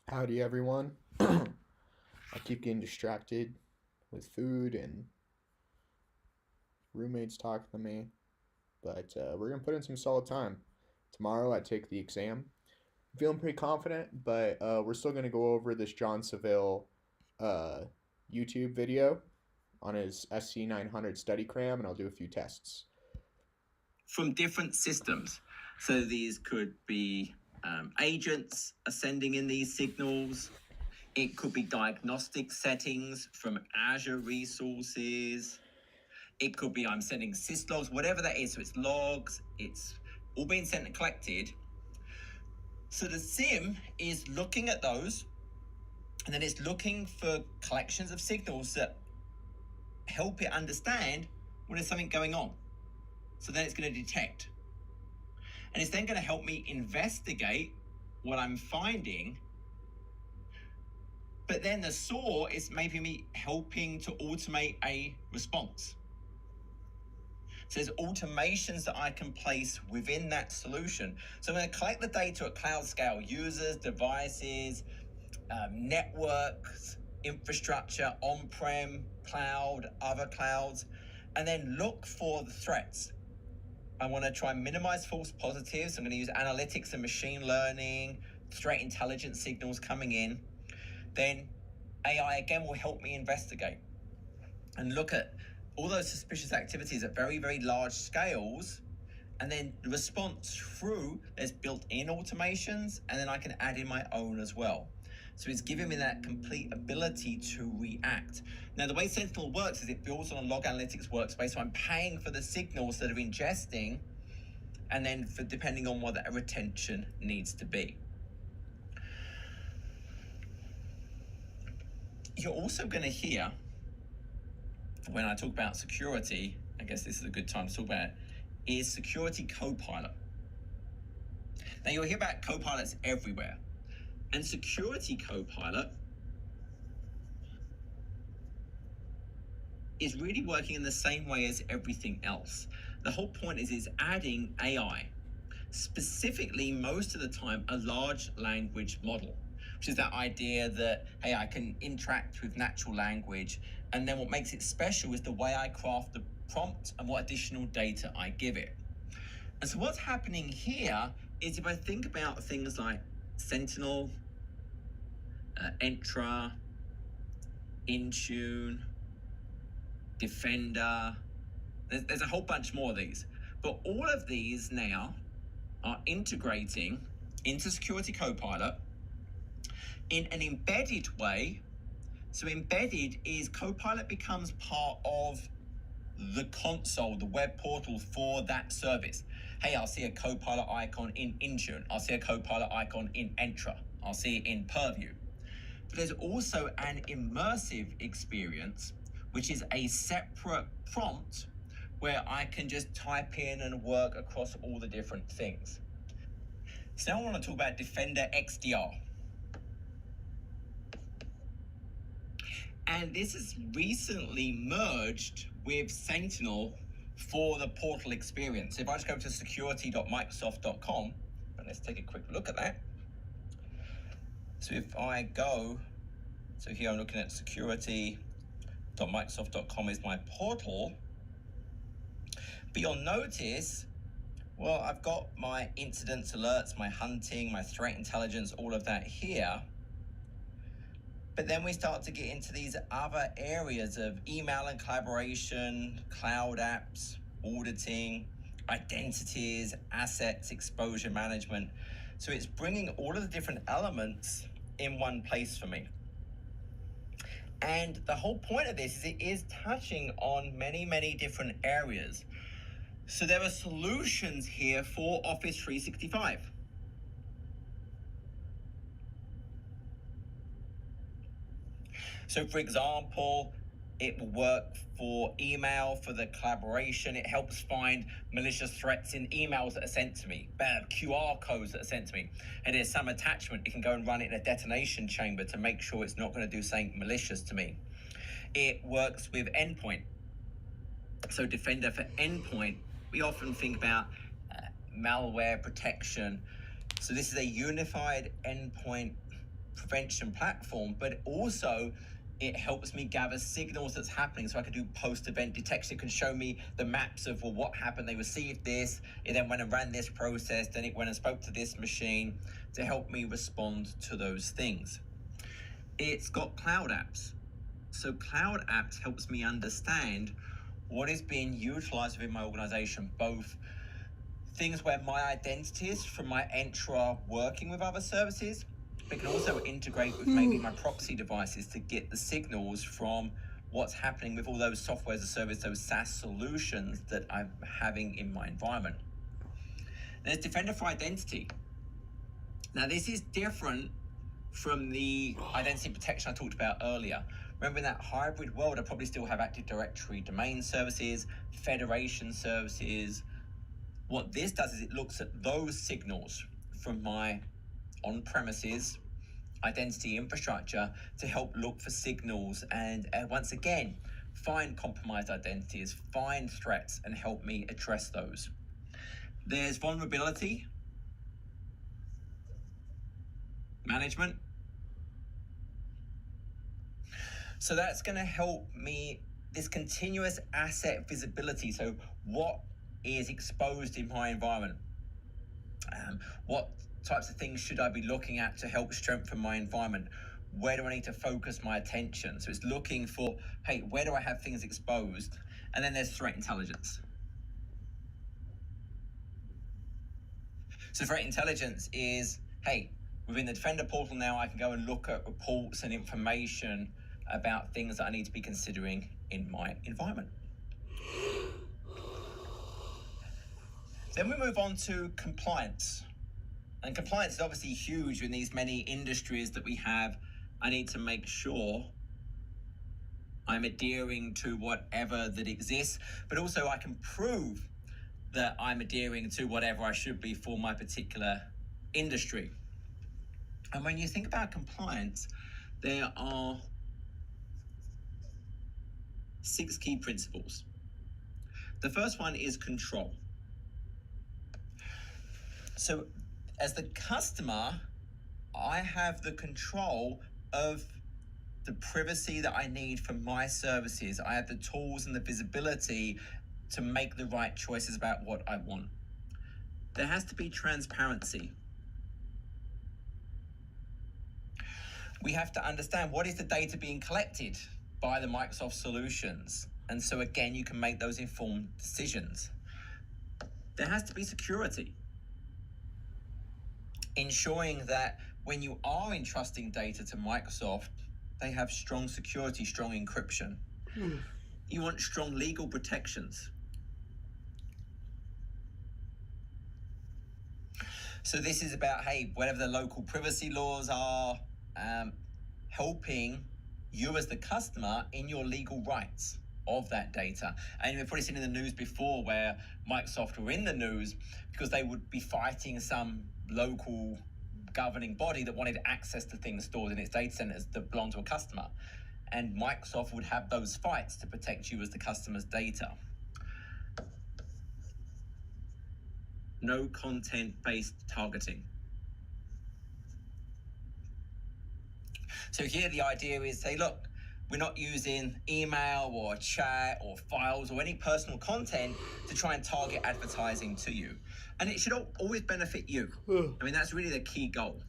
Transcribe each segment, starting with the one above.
Howdy, everyone. I keep getting distracted with food and roommates talking to me, but we're going to put in some solid time. Tomorrow, I take the exam. I'm feeling pretty confident, but we're still going to go over this John Seville uh, YouTube video on his SC-900 study cram, and I'll do a few tests. From different systems. So these could be agents are sending in these signals. It could be diagnostic settings from Azure resources. It could be I'm sending syslogs, whatever that is. So it's logs, it's all being sent and collected. So the SIM is looking at those, and then it's looking for collections of signals that help it understand when there's something going on. So then it's going to detect. And it's then going to help me investigate what I'm finding. But then the SOAR is maybe me helping to automate a response. So there's automations that I can place within that solution. So I'm going to collect the data at cloud scale, users, devices, networks, infrastructure, on-prem, cloud, other clouds, and then look for the threats. I want to try and minimize false positives. I'm going to use analytics and machine learning, threat intelligence signals coming in. Then AI again will help me investigate and look at all those suspicious activities at very, very large scales. And then the response through, there's built-in automations, and then I can add in my own as well. So it's giving me that complete ability to react. Now, the way Sentinel works is it builds on a log analytics workspace. So I'm paying for the signals that are ingesting, and then for depending on what that retention needs to be. You're also going to hear, when I talk about security, I guess this is a good time to talk about it, is Security Copilot. Now, you'll hear about copilots everywhere. And Security Copilot is really working in the same way as everything else. The whole point is adding AI, specifically most of the time a large language model, which is that idea that, hey, I can interact with natural language, and then what makes it special is the way I craft the prompt and what additional data I give it. And so what's happening here is if I think about things like Sentinel, Entra, Intune, Defender, there's a whole bunch more of these. But all of these now are integrating into Security Copilot in an embedded way. So embedded is Copilot becomes part of the console, the web portal for that service. Hey, I'll see a Copilot icon in Intune. I'll see a Copilot icon in Entra. I'll see it in Purview. But there's also an immersive experience, which is a separate prompt where I can just type in and work across all the different things. So now I want to talk about Defender XDR. And this is recently merged with Sentinel for the portal experience. If I just go to security.microsoft.com, and let's take a quick look at that. So if I go, so here I'm looking at security.microsoft.com is my portal. But you'll notice, well, I've got my incidents, alerts, my hunting, my threat intelligence, all of that here. But then we start to get into these other areas of email and collaboration, cloud apps, auditing, identities, assets, exposure management. So it's bringing all of the different elements in one place for me. And the whole point of this is it is touching on many, many different areas. So there are solutions here for Office 365. So for example, it will work for email, for the collaboration. It helps find malicious threats in emails that are sent to me, QR codes that are sent to me. And there's some attachment, it can go and run it in a detonation chamber to make sure it's not going to do something malicious to me. It works with endpoint. So Defender for endpoint, we often think about malware protection. So this is a unified endpoint prevention platform, but also it helps me gather signals that's happening, so I can do post-event detection. It can show me the maps of, well, what happened. They received this, it then went and ran this process, then it went and spoke to this machine to help me respond to those things. It's got cloud apps. So cloud apps helps me understand what is being utilized within my organization, both things where my identity is from my Entra working with other services, but can also integrate with maybe my proxy devices to get the signals from what's happening with all those software as a service, those SaaS solutions that I'm having in my environment. There's Defender for Identity. Now, this is different from the identity protection I talked about earlier. Remember, in that hybrid world, I probably still have Active Directory domain services, federation services. What this does is it looks at those signals from my on-premises identity infrastructure to help look for signals and once again, find compromised identities, find threats, and help me address those. There's vulnerability management. So that's going to help me, this continuous asset visibility. So what is exposed in my environment? What types of things should I be looking at to help strengthen my environment? Where do I need to focus my attention? So it's looking for, hey, where do I have things exposed? And then there's threat intelligence. So threat intelligence is, hey, within the Defender portal now, I can go and look at reports and information about things that I need to be considering in my environment. Then we move on to compliance. And compliance is obviously huge in these many industries that we have. I need to make sure I'm adhering to whatever that exists, but also I can prove that I'm adhering to whatever I should be for my particular industry. And when you think about compliance, there are 6 key principles. The first one is control. So as the customer, I have the control of the privacy that I need for my services. I have the tools and the visibility to make the right choices about what I want. There has to be transparency. We have to understand what is the data being collected by the Microsoft solutions. And so again, you can make those informed decisions. There has to be security. Ensuring that when you are entrusting data to Microsoft, they have strong security, strong encryption. You want strong legal protections. So this is about, hey, whatever the local privacy laws are, helping you as the customer in your legal rights of that data. And you've probably seen in the news before where Microsoft were in the news because they would be fighting some local governing body that wanted access to things stored in its data centers that belong to a customer. And Microsoft would have those fights to protect you as the customer's data. No content-based targeting. So here the idea is, say, look, we're not using email or chat or files or any personal content to try and target advertising to you. And it should always benefit you. I mean, that's really the key goal.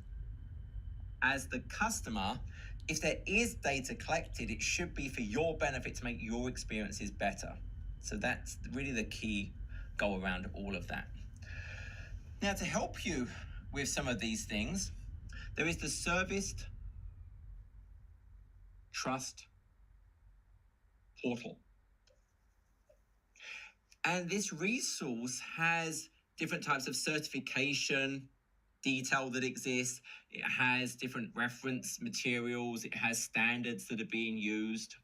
As the customer, if there is data collected, it should be for your benefit to make your experiences better. So that's really the key goal around all of that. Now, to help you with some of these things, there is the Service Trust Portal. And this resource has different types of certification detail that exists. It has different reference materials. It has standards that are being used.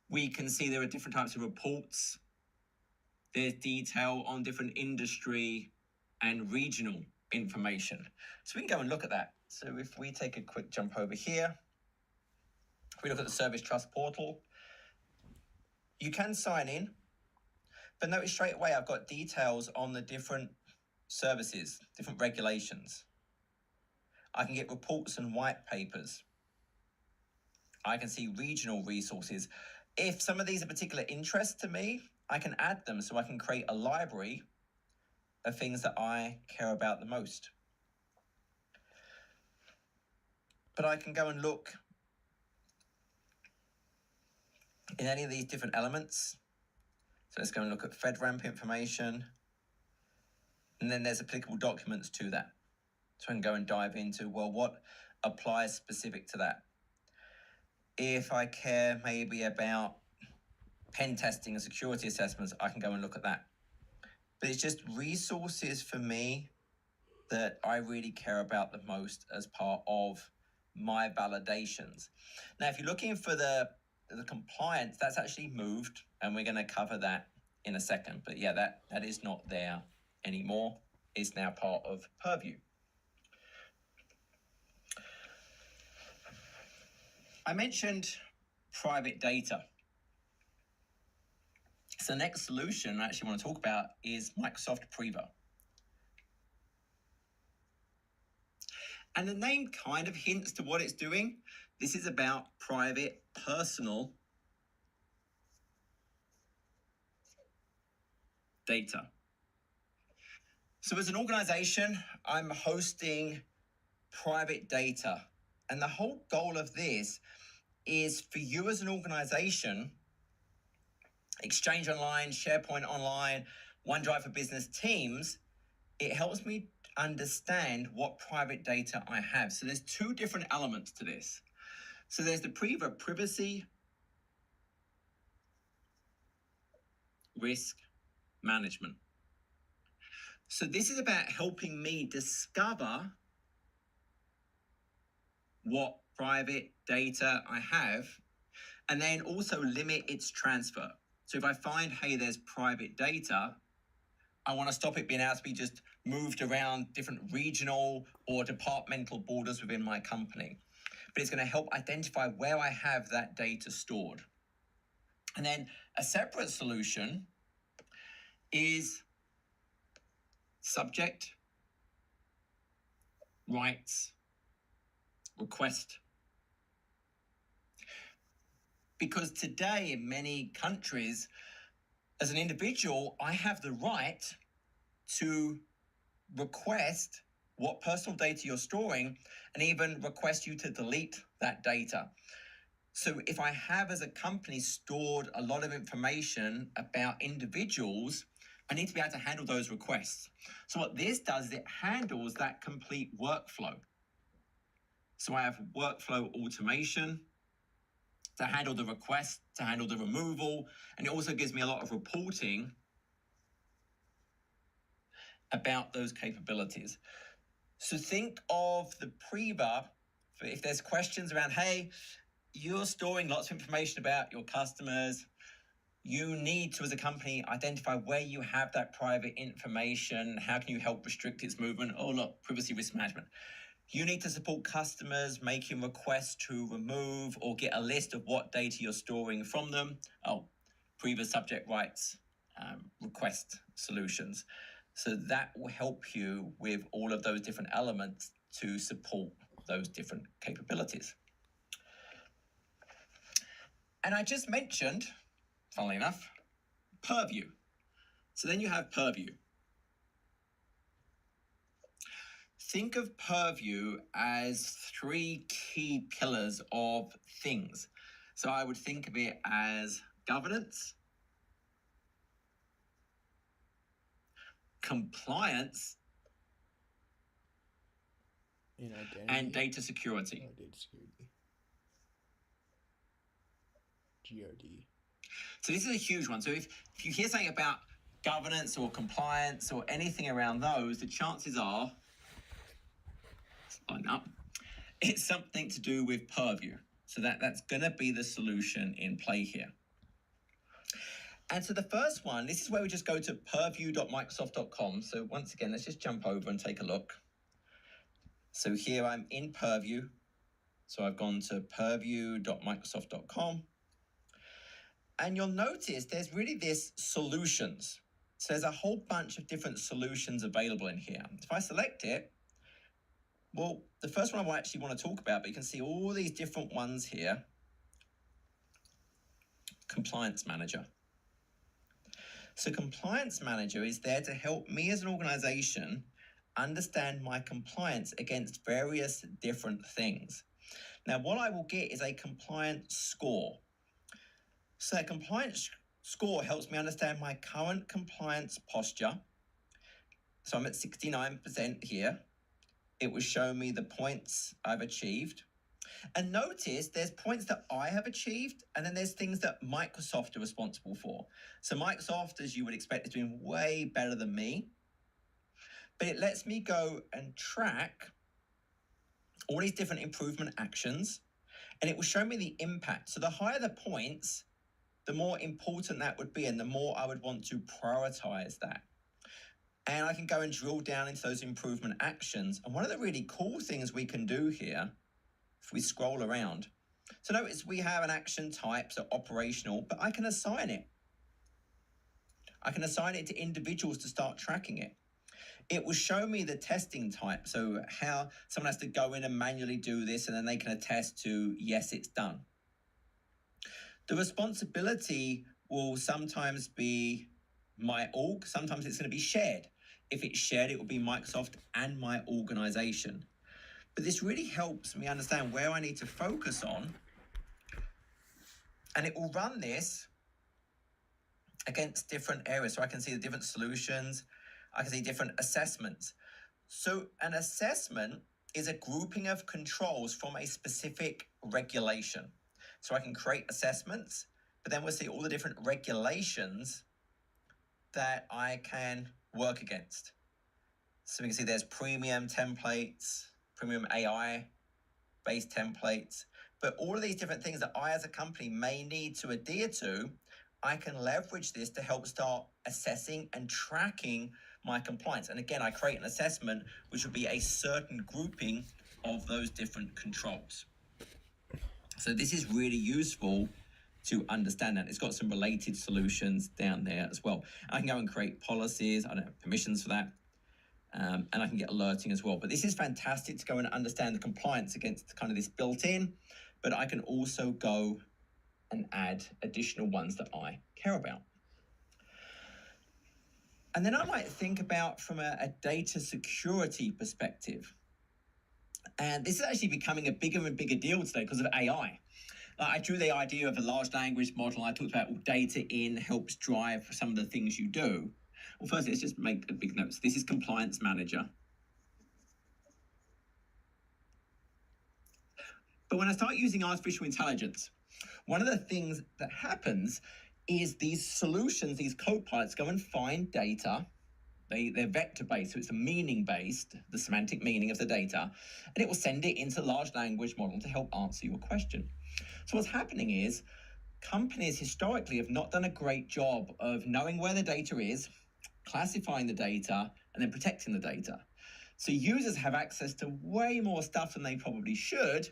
We can see there are different types of reports. There's detail on different industry and regional information. So we can go and look at that. So if we take a quick jump over here, if we look at the Service Trust Portal, you can sign in, but notice straight away I've got details on the different services, different regulations. I can get reports and white papers. I can see regional resources. If some of these are particular interest to me, I can add them so I can create a library of things that I care about the most. But I can go and look in any of these different elements. So let's go and look at FedRAMP information. And then there's applicable documents to that. So I can go and dive into, well, what applies specific to that? If I care maybe about pen testing and security assessments, I can go and look at that. But it's just resources for me that I really care about the most as part of my validations. Now, if you're looking for the compliance, that's actually moved, and we're going to cover that in a second. But yeah, that is not there anymore. It's now part of Purview. I mentioned private data. So the next solution I actually want to talk about is Microsoft Priva. And the name kind of hints to what it's doing. This is about private, personal data. So as an organization, I'm hosting private data. And the whole goal of this is for you as an organization, Exchange Online, SharePoint Online, OneDrive for Business, Teams, it helps me understand what private data I have. So there's two different elements to this. So there's the Priva privacy, risk management. So this is about helping me discover what private data I have, and then also limit its transfer. So if I find, hey, there's private data, I want to stop it being able to be just moved around different regional or departmental borders within my company. But it's going to help identify where I have that data stored. And then a separate solution is subject, rights, request. Because today in many countries, as an individual, I have the right to request what personal data you're storing and even request you to delete that data. So if I have as a company stored a lot of information about individuals, I need to be able to handle those requests. So what this does is it handles that complete workflow. So I have workflow automation to handle the request, to handle the removal, and it also gives me a lot of reporting about those capabilities. So think of the Priva, if there's questions around, hey, you're storing lots of information about your customers, you need to, as a company, identify where you have that private information, how can you help restrict its movement? Oh, look, privacy risk management. You need to support customers making requests to remove or get a list of what data you're storing from them. Oh, Priva subject rights, request solutions. So that will help you with all of those different elements to support those different capabilities. And I just mentioned, funnily enough, Purview. So then you have Purview. Think of Purview as three key pillars of things. So I would think of it as governance, compliance, and data security. Oh, data security. GRD. So this is a huge one. So if you hear something about governance or compliance or anything around those, the chances are, line up, it's something to do with Purview. So that's going to be the solution in play here. And so the first one, this is where we just go to purview.microsoft.com. So once again, let's just jump over and take a look. So here I'm in Purview. So I've gone to purview.microsoft.com. And you'll notice there's really this solutions. So there's a whole bunch of different solutions available in here. If I select it, Well, the first one I actually want to talk about, but you can see all these different ones here. Compliance Manager. So Compliance Manager is there to help me as an organization understand my compliance against various different things. Now, what I will get is a compliance score. So that compliance score helps me understand my current compliance posture. So I'm at 69% here. It will show me the points I've achieved. And notice there's points that I have achieved, and then there's things that Microsoft are responsible for. So Microsoft, as you would expect, is doing way better than me. But it lets me go and track all these different improvement actions, and it will show me the impact. So the higher the points, the more important that would be, and the more I would want to prioritize that. And I can go and drill down into those improvement actions. And one of the really cool things we can do here, if we scroll around, so notice we have an action type, so operational, but I can assign it. I can assign it to individuals to start tracking it. It will show me the testing type, so how someone has to go in and manually do this, and then they can attest to, yes, it's done. The responsibility will sometimes be my org, sometimes it's going to be shared. If it's shared, it will be Microsoft and my organization. But this really helps me understand where I need to focus on, and it will run this against different areas. So I can see the different solutions, I can see different assessments. So an assessment is a grouping of controls from a specific regulation. So I can create assessments, but then we'll see all the different regulations that I can work against. So we can see there's premium templates, premium AI based templates, but all of these different things that I as a company may need to adhere to, I can leverage this to help start assessing and tracking my compliance. And again, I create an assessment which will be a certain grouping of those different controls. So this is really useful to understand that. It's got some related solutions down there as well. I can go and create policies. I don't have permissions for that. And I can get alerting as well. But this is fantastic to go and understand the compliance against kind of this built-in, but I can also go and add additional ones that I care about. And then I might think about from a data security perspective. And this is actually becoming a bigger and bigger deal today because of AI. I drew the idea of a large language model. I talked about data in helps drive some of the things you do. Well, first, let's just make a big note. So this is Compliance Manager. But when I start using artificial intelligence, one of the things that happens is these solutions, these co-pilots go and find data. They're vector-based, so it's a meaning-based, the semantic meaning of the data, and it will send it into large language model to help answer your question. So what's happening is companies historically have not done a great job of knowing where the data is, classifying the data, and then protecting the data. So users have access to way more stuff than they probably should,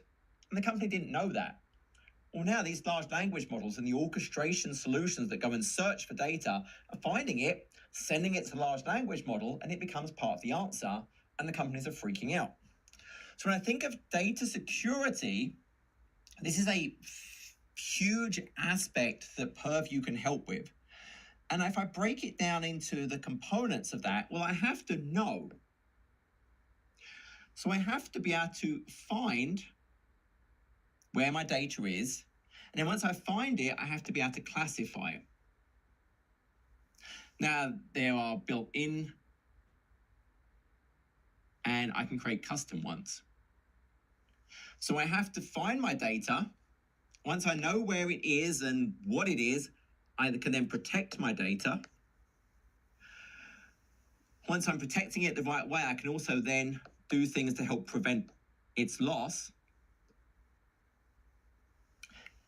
and the company didn't know that. Well, now these large language models and the orchestration solutions that go and search for data are finding it, sending it to the large language model, and it becomes part of the answer, and the companies are freaking out. So when I think of data security, this is a huge aspect that Purview can help with. And if I break it down into the components of that, well, I have to know. So I have to be able to find where my data is. And then once I find it, I have to be able to classify it. Now, there are built-in, and I can create custom ones. So I have to find my data. Once I know where it is and what it is, I can then protect my data. Once I'm protecting it the right way, I can also then do things to help prevent its loss.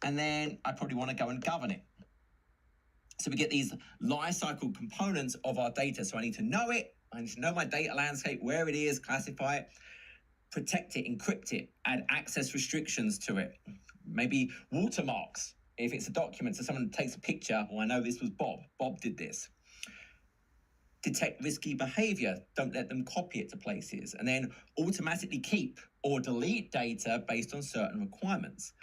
And then I probably want to go and govern it. So we get these lifecycle components of our data. So I need to know it. I need to know my data landscape, where it is, classify it, protect it, encrypt it, add access restrictions to it. Maybe watermarks. If it's a document, so someone takes a picture, well, I know this was Bob. Bob did this. detect risky behavior, don't let them copy it to places, and then automatically keep or delete data based on certain requirements.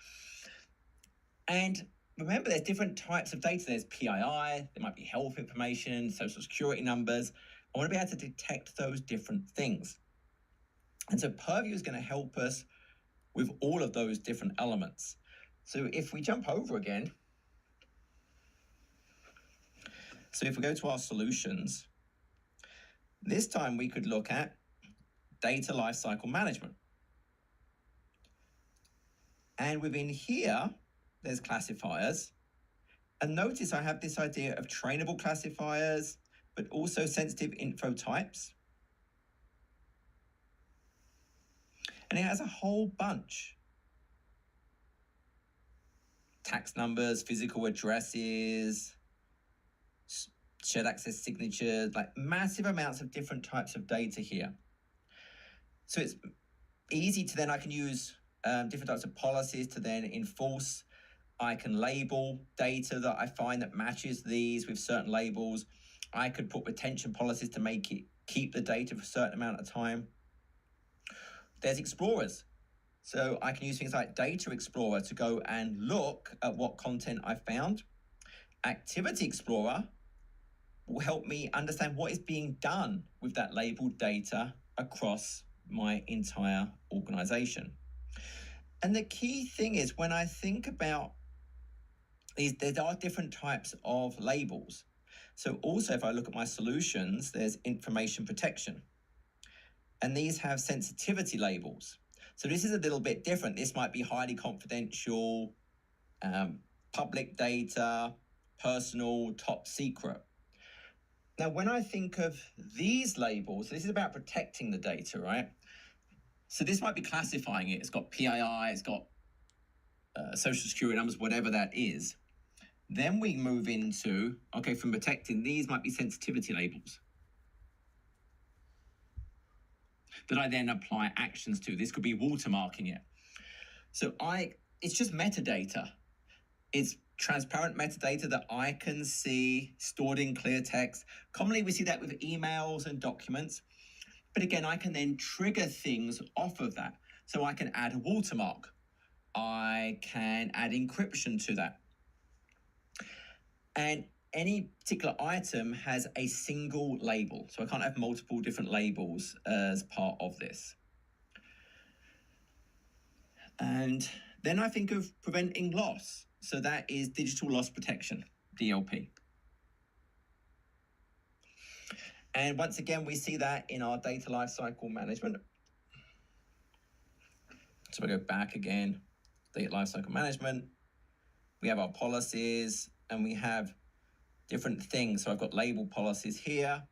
And remember, there's different types of data. There's PII, there might be health information, social security numbers. I want to be able to detect those different things. And so Purview is going to help us with all of those different elements. So if we jump over again, so if we go to our solutions, this time we could look at data lifecycle management. And within here, there's classifiers. And notice I have this idea of trainable classifiers, but also sensitive info types. And it has a whole bunch. Tax numbers, physical addresses, shared access signatures, like massive amounts of different types of data here. So it's easy to then, I can use different types of policies to then enforce. I can label data that I find that matches these with certain labels. I could put retention policies to make it keep the data for a certain amount of time. There's explorers. So I can use things like Data Explorer to go and look at what content I found. Activity Explorer will help me understand what is being done with that labeled data across my entire organization. And the key thing is, when I think about these, there are different types of labels. So also, if I look at my solutions, there's information protection. And these have sensitivity labels. So this is a little bit different. This might be highly confidential, public data, personal, top secret. Now, when I think of these labels, this is about protecting the data, right? So this might be classifying it. It's got PII, it's got social security numbers, whatever that is. Then we move into, okay, from protecting, these might be sensitivity labels that I then apply actions to. This could be watermarking it. So it's just metadata. It's transparent metadata that I can see stored in clear text. Commonly, we see that with emails and documents. But again, I can then trigger things off of that. So I can add a watermark. I can add encryption to that. And any particular item has a single label. So I can't have multiple different labels as part of this. And then I think of preventing loss. So that is digital loss protection, DLP. And once again, we see that in our data lifecycle management. So we go back again, data lifecycle management. We have our policies and we have different things. So I've got label policies here.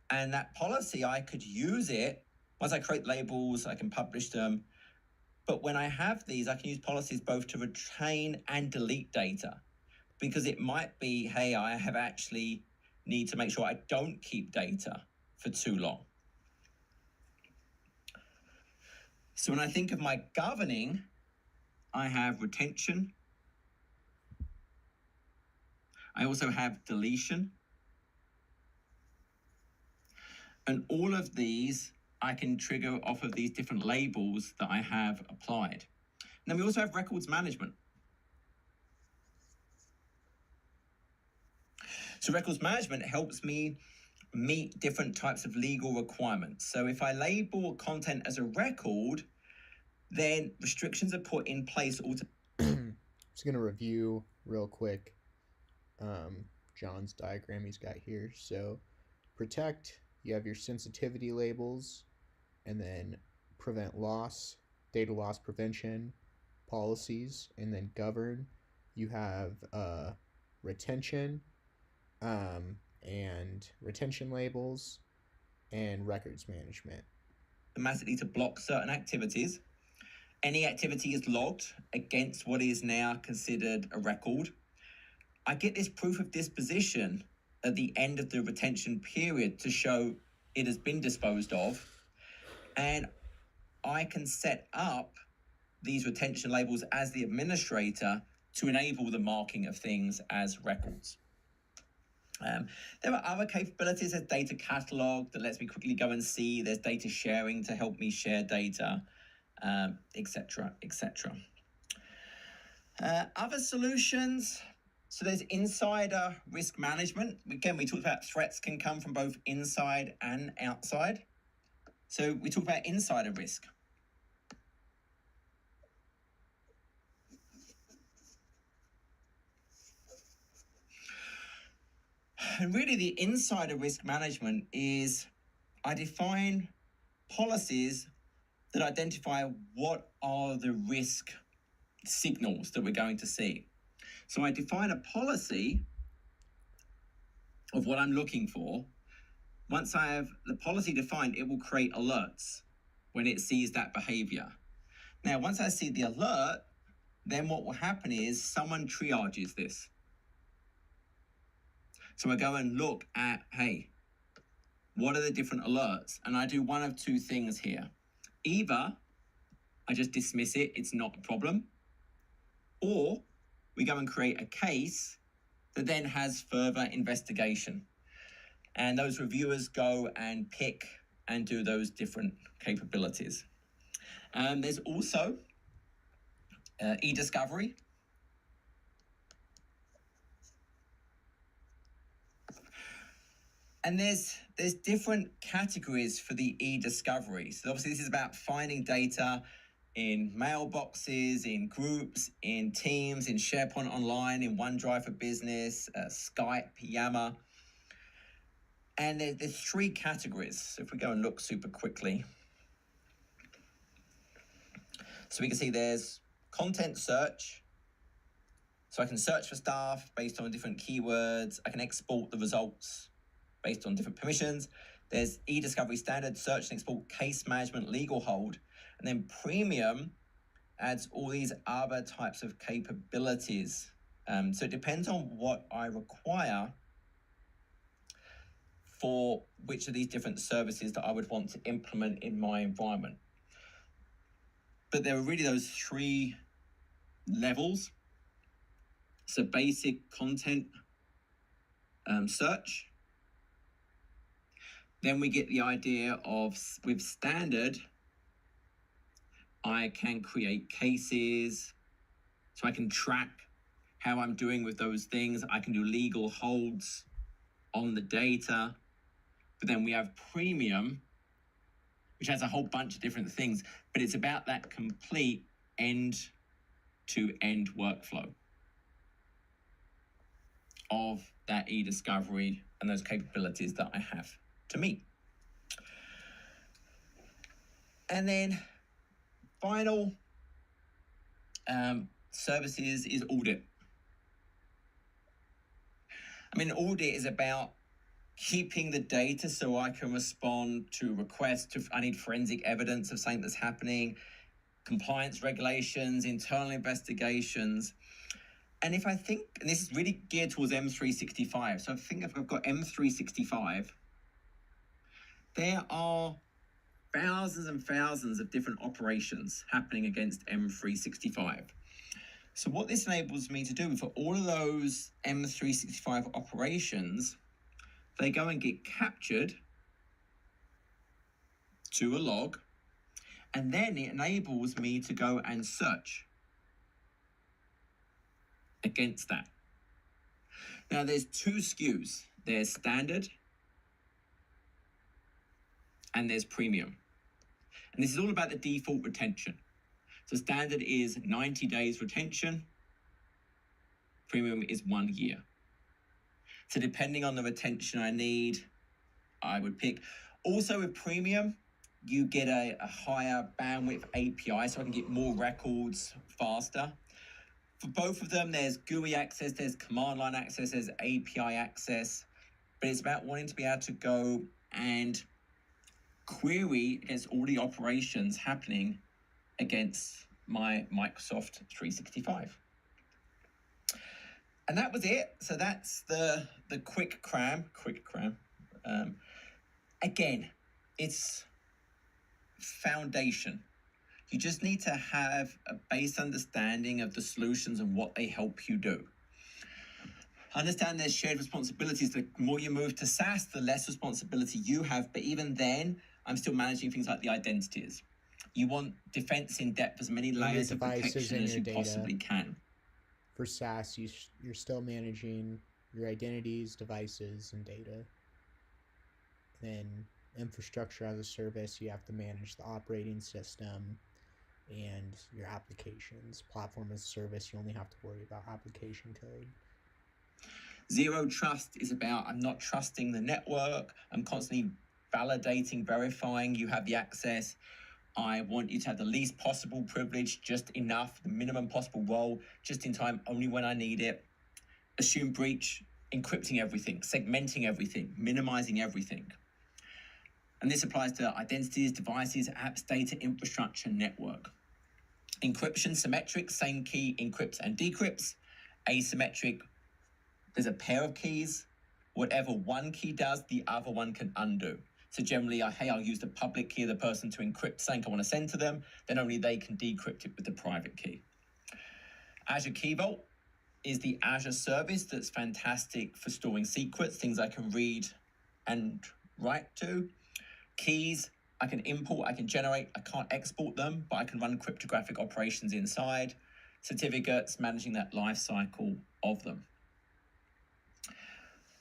And that policy, I could use it. Once I create labels, I can publish them. But when I have these, I can use policies both to retain and delete data. Because it might be, hey, I have actually need to make sure I don't keep data for too long. So when I think of my governing, I have retention. I also have deletion. And all of these I can trigger off of these different labels that I have applied. And then we also have records management. So records management helps me meet different types of legal requirements. So if I label content as a record, then restrictions are put in place. Just going to review real quick John's diagram he's got here. So protect, you have your sensitivity labels, and then prevent loss, data loss prevention, policies, and then govern, you have retention, and retention labels, and records management. Automatically to block certain activities. Any activity is logged against what is now considered a record. I get this proof of disposition at the end of the retention period to show it has been disposed of. And I can set up these retention labels as the administrator to enable the marking of things as records. There are other capabilities. There's data catalog that lets me quickly go and see. There's data sharing to help me share data, etc., etc. Other solutions. So there's insider risk management. Again, we talked about threats can come from both inside and outside. So we talk about insider risk. And really the insider risk management is I define policies that identify what are the risk signals that we're going to see. So I define a policy of what I'm looking for. Once I have the policy defined, it will create alerts when it sees that behavior. Now, once I see the alert, then what will happen is someone triages this. So I go and look at, hey, what are the different alerts? And I do one of two things here. Either I just dismiss it, it's not a problem, or we go and create a case that then has further investigation. And those reviewers go and pick and do those different capabilities. There's also e-discovery. And there's different categories for the e-discovery. So obviously this is about finding data in mailboxes, in groups, in Teams, in SharePoint Online, in OneDrive for Business, Skype, Yammer. And there's three categories. So if we go and look super quickly. So we can see there's content search. So I can search for stuff based on different keywords. I can export the results based on different permissions. There's e-discovery standard, search and export, case management, legal hold. And then premium adds all these other types of capabilities. So it depends on what I require for which of these different services that I would want to implement in my environment. But there are really those three levels. So basic content search. Then we get the idea of, with standard, I can create cases, so I can track how I'm doing with those things. I can do legal holds on the data. But then we have premium, which has a whole bunch of different things, but it's about that complete end-to-end workflow of that e-discovery and those capabilities that I have to meet. And then final services is audit. I mean, audit is about keeping the data so I can respond to requests. I need forensic evidence of something that's happening, compliance regulations, internal investigations. And if I think, and this is really geared towards M365, so I think if I've got M365, there are thousands and thousands of different operations happening against M365. So what this enables me to do for all of those M365 operations, they go and get captured to a log, and then it enables me to go and search against that. Now there's two SKUs. There's standard and there's premium. And this is all about the default retention. So standard is 90 days retention. Premium is 1 year. So depending on the retention I need, I would pick. Also with premium, you get a higher bandwidth API, so I can get more records faster. For both of them, there's GUI access, there's command line access, there's API access, but it's about wanting to be able to go and query against all the operations happening against my Microsoft 365. And that was it. So that's the quick cram. Again, it's foundation. You just need to have a base understanding of the solutions and what they help you do. Understand there's shared responsibilities. The more you move to SaaS, the less responsibility you have. But even then, I'm still managing things like the identities. You want defense in depth, as many layers of protection as you possibly can. For SaaS, you're still managing your identities, devices, and data. Then infrastructure as a service, you have to manage the operating system and your applications. Platform as a service, you only have to worry about application code. Zero trust is about I'm not trusting the network. I'm constantly validating, verifying you have the access. I want you to have the least possible privilege, just enough, the minimum possible role, just in time, only when I need it. Assume breach, encrypting everything, segmenting everything, minimizing everything. And this applies to identities, devices, apps, data, infrastructure, network. Encryption, symmetric, same key encrypts and decrypts. Asymmetric, there's a pair of keys. Whatever one key does, the other one can undo. So generally, I'll use the public key of the person to encrypt something I want to send to them, then only they can decrypt it with the private key. Azure Key Vault is the Azure service that's fantastic for storing secrets, things I can read and write to. Keys, I can import, I can generate, I can't export them, but I can run cryptographic operations inside. Certificates, managing that life cycle of them.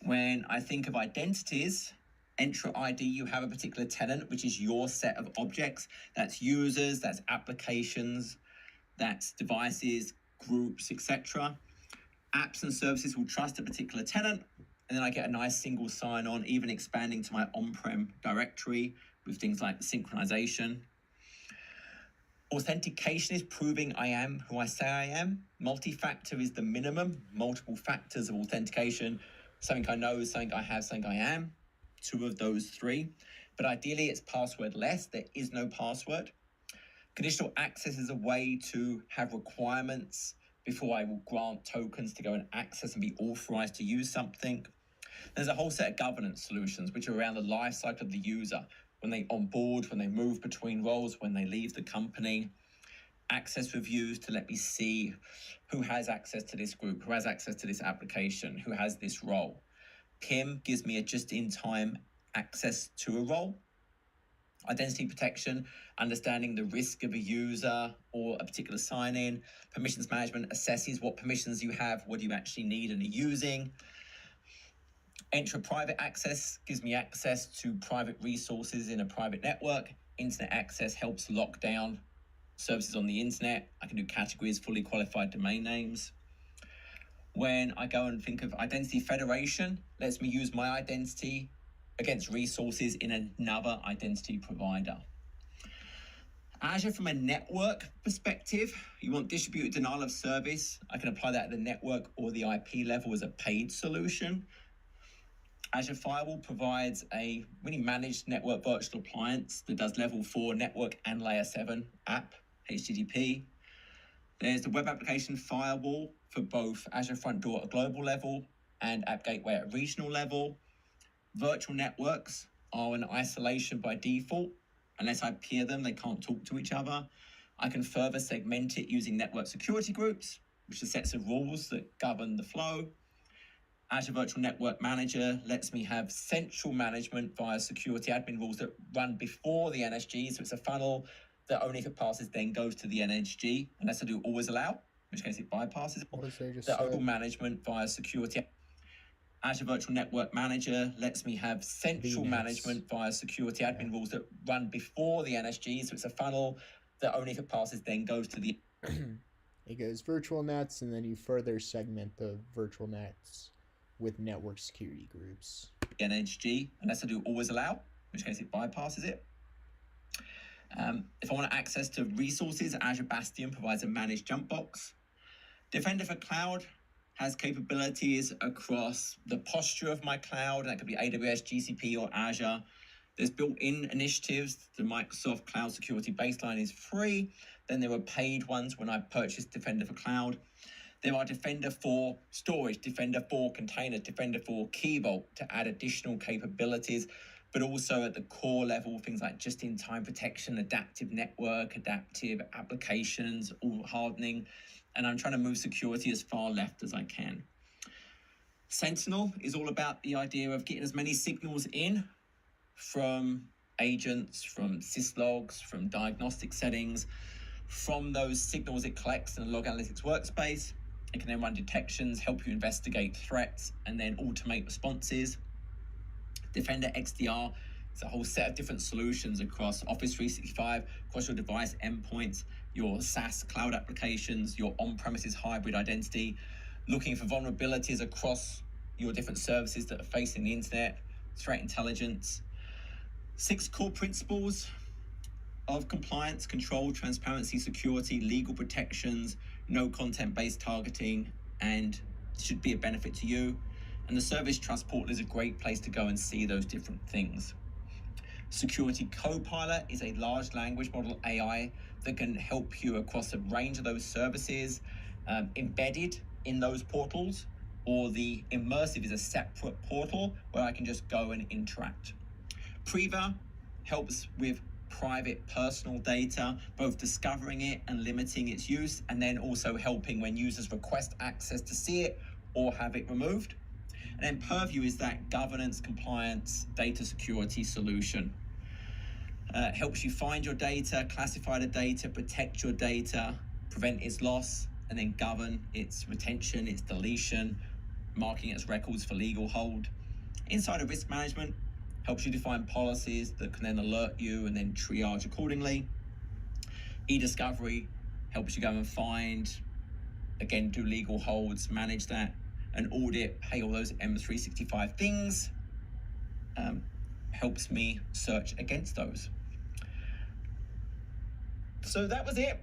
When I think of identities, Entra ID, you have a particular tenant, which is your set of objects. That's users, that's applications, that's devices, groups, etc. Apps and services will trust a particular tenant, and then I get a nice single sign-on, even expanding to my on-prem directory with things like synchronization. Authentication is proving I am who I say I am. Multi-factor is the minimum, multiple factors of authentication. Something I know, something I have, something I am. Two of those three. But ideally, it's password-less. There is no password. Conditional access is a way to have requirements before I will grant tokens to go and access and be authorized to use something. There's a whole set of governance solutions which are around the life cycle of the user, when they onboard, when they move between roles, when they leave the company. Access reviews to let me see who has access to this group, who has access to this application, who has this role. PIM gives me a just-in-time access to a role. Identity protection, understanding the risk of a user or a particular sign-in. Permissions management assesses what permissions you have, what do you actually need and are using. Entra private access gives me access to private resources in a private network. Internet access helps lock down services on the internet. I can do categories, fully qualified domain names. When I go and think of identity federation, lets me use my identity against resources in another identity provider. Azure from a network perspective, you want distributed denial of service. I can apply that at the network or the IP level as a paid solution. Azure Firewall provides a really managed network virtual appliance that does level 4 network and layer 7 app, HTTP. There's the web application firewall for both Azure Front Door at a global level and App Gateway at a regional level. Virtual networks are in isolation by default. Unless I peer them, they can't talk to each other. I can further segment it using network security groups, which are sets of rules that govern the flow. Azure Virtual Network Manager lets me have central management via security admin rules that run before the NSG. So it's a funnel that only if it passes then goes to the NSG, unless I do always allow, in which case it bypasses the overall management via security. Azure Virtual Network Manager lets me have central management via security admin rules that run before the NSG. So it's a funnel that only if it passes then goes to the it goes virtual nets, and then you further segment the virtual nets with network security groups. NSG, unless I do always allow, in which case it bypasses it. If I want access to resources, Azure Bastion provides a managed jump box. Defender for Cloud has capabilities across the posture of my cloud, and that could be AWS, GCP, or Azure. There's built-in initiatives. The Microsoft Cloud Security Baseline is free. Then there are paid ones when I purchased Defender for Cloud. There are Defender for storage, Defender for containers, Defender for Key Vault to add additional capabilities, but also at the core level, things like just-in-time protection, adaptive network, adaptive applications, all hardening. And I'm trying to move security as far left as I can. Sentinel is all about the idea of getting as many signals in from agents, from syslogs, from diagnostic settings. From those signals it collects in a log analytics workspace, it can then run detections, help you investigate threats, and then automate responses. Defender XDR is a whole set of different solutions across Office 365, across your device endpoints, your SaaS cloud applications, your on-premises hybrid identity, looking for vulnerabilities across your different services that are facing the internet, threat intelligence. 6 core principles of compliance: control, transparency, security, legal protections, no content-based targeting, and should be a benefit to you. And the Service Trust Portal is a great place to go and see those different things. Security Copilot is a large language model AI that can help you across a range of those services, embedded in those portals, or the immersive is a separate portal where I can just go and interact. Priva helps with private personal data, both discovering it and limiting its use, and then also helping when users request access to see it or have it removed. And then Purview is that governance, compliance, data security solution. Helps you find your data, classify the data, protect your data, prevent its loss, and then govern its retention, its deletion, marking its records for legal hold. Insider risk management helps you define policies that can then alert you and then triage accordingly. E-discovery helps you go and find, again, do legal holds, manage that, and audit, hey, all those M365 things, helps me search against those. So that was it.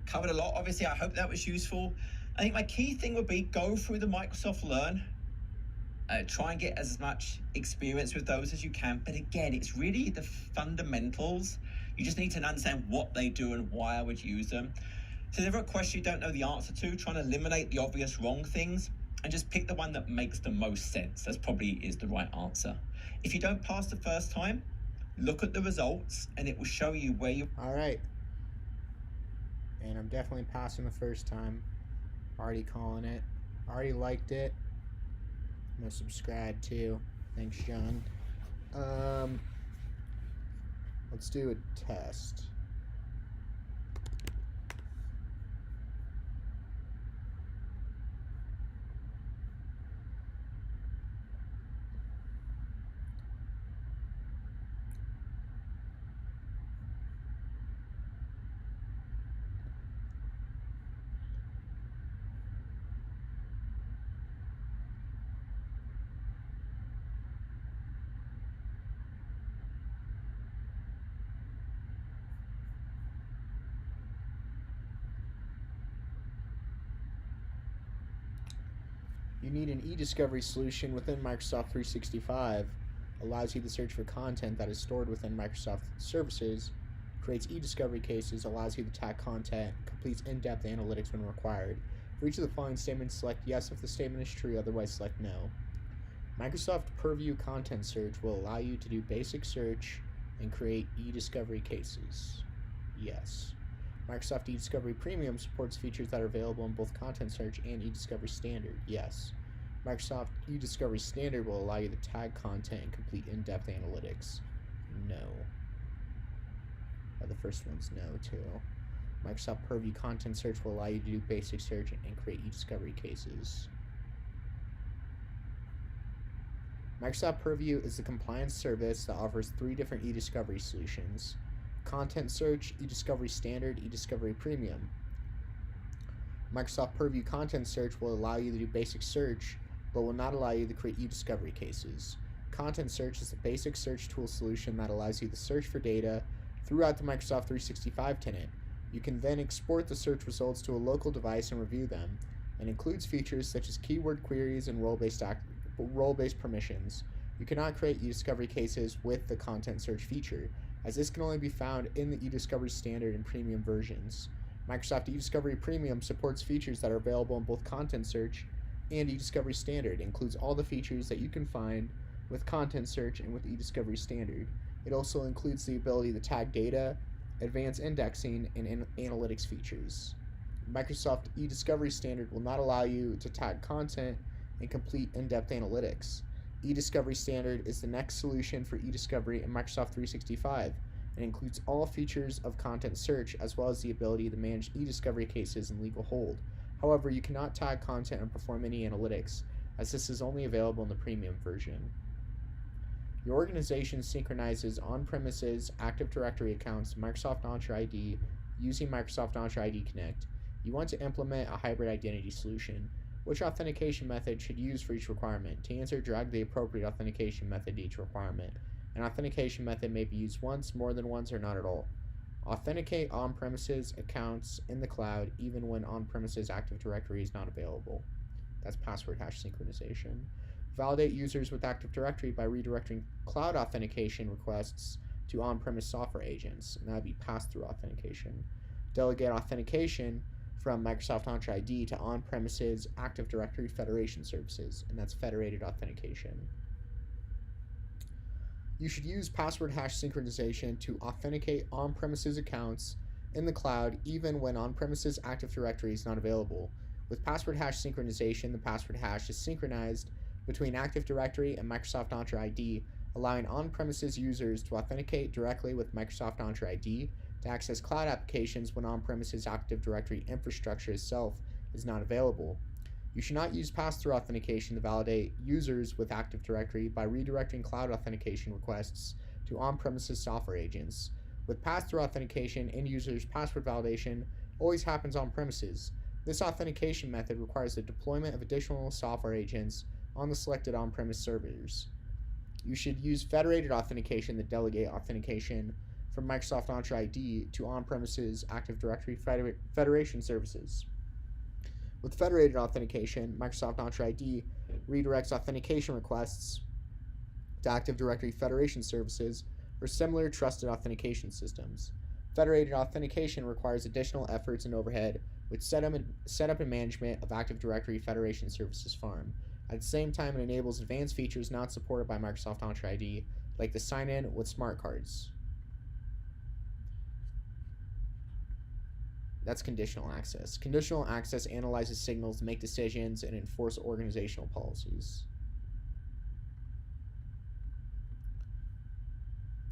Covered a lot. Obviously, I hope that was useful. I think my key thing would be go through the Microsoft Learn. Try and get as much experience with those as you can. But again, it's really the fundamentals. You just need to understand what they do and why I would use them. So if there's a question you don't know the answer to, try and eliminate the obvious wrong things and just pick the one that makes the most sense. That's probably is the right answer. If you don't pass the first time, look at the results and it will show you where you... All right. And I'm definitely passing the first time. Already calling it. Already liked it. I'm gonna subscribe too. Thanks, John. Let's do a test. You need an e-discovery solution within Microsoft 365. Allows you to search for content that is stored within Microsoft services, creates e-discovery cases, allows you to tag content, completes in-depth analytics when required. For each of the following statements, select yes if the statement is true, otherwise select no. Microsoft Purview Content Search will allow you to do basic search and create e-discovery cases. Yes. Microsoft eDiscovery Premium supports features that are available in both Content Search and eDiscovery Standard. Yes. Microsoft eDiscovery Standard will allow you to tag content and complete in-depth analytics. No. The first one's no, too. Microsoft Purview Content Search will allow you to do basic search and create eDiscovery cases. Microsoft Purview is the compliance service that offers 3 different eDiscovery solutions: Content Search, eDiscovery Standard, eDiscovery Premium. Microsoft Purview Content Search will allow you to do basic search, but will not allow you to create eDiscovery cases. Content Search is a basic search tool solution that allows you to search for data throughout the Microsoft 365 tenant. You can then export the search results to a local device and review them, and includes features such as keyword queries and role-based permissions. You cannot create eDiscovery cases with the Content Search feature, as this can only be found in the eDiscovery Standard and Premium versions. Microsoft eDiscovery Premium supports features that are available in both Content Search and eDiscovery Standard. It includes all the features that you can find with Content Search and with eDiscovery Standard. It also includes the ability to tag data, advanced indexing, and analytics features. Microsoft eDiscovery Standard will not allow you to tag content and complete in-depth analytics. eDiscovery Standard is the next solution for eDiscovery in Microsoft 365 and includes all features of content search as well as the ability to manage eDiscovery cases in legal hold. However, you cannot tag content and perform any analytics, as this is only available in the premium version. Your organization synchronizes on-premises Active Directory accounts to Microsoft Entra ID using Microsoft Entra ID Connect. You want to implement a hybrid identity solution. Which authentication method should you use for each requirement? To answer, drag the appropriate authentication method to each requirement. An authentication method may be used once, more than once, or not at all. Authenticate on-premises accounts in the cloud even when on-premises Active Directory is not available. That's password hash synchronization. Validate users with Active Directory by redirecting cloud authentication requests to on-premise software agents, and that would be pass-through authentication. Delegate authentication from Microsoft Entra ID to on-premises Active Directory Federation services, and that's federated authentication. You should use password hash synchronization to authenticate on-premises accounts in the cloud even when on-premises Active Directory is not available. With password hash synchronization, the password hash is synchronized between Active Directory and Microsoft Entra ID, allowing on-premises users to authenticate directly with Microsoft Entra ID to access cloud applications when on-premises Active Directory infrastructure itself is not available. You should not use pass-through authentication to validate users with Active Directory by redirecting cloud authentication requests to on-premises software agents. With pass-through authentication, end users' password validation always happens on-premises. This authentication method requires the deployment of additional software agents on the selected on-premise servers. You should use federated authentication to delegate authentication from Microsoft Entra ID to on-premises Active Directory Federation services. With federated authentication, Microsoft Entra ID redirects authentication requests to Active Directory Federation services or similar trusted authentication systems. Federated authentication requires additional efforts and overhead with setup and management of Active Directory Federation services farm. At the same time, it enables advanced features not supported by Microsoft Entra ID, like the sign-in with smart cards. That's conditional access. Conditional access analyzes signals to make decisions and enforce organizational policies.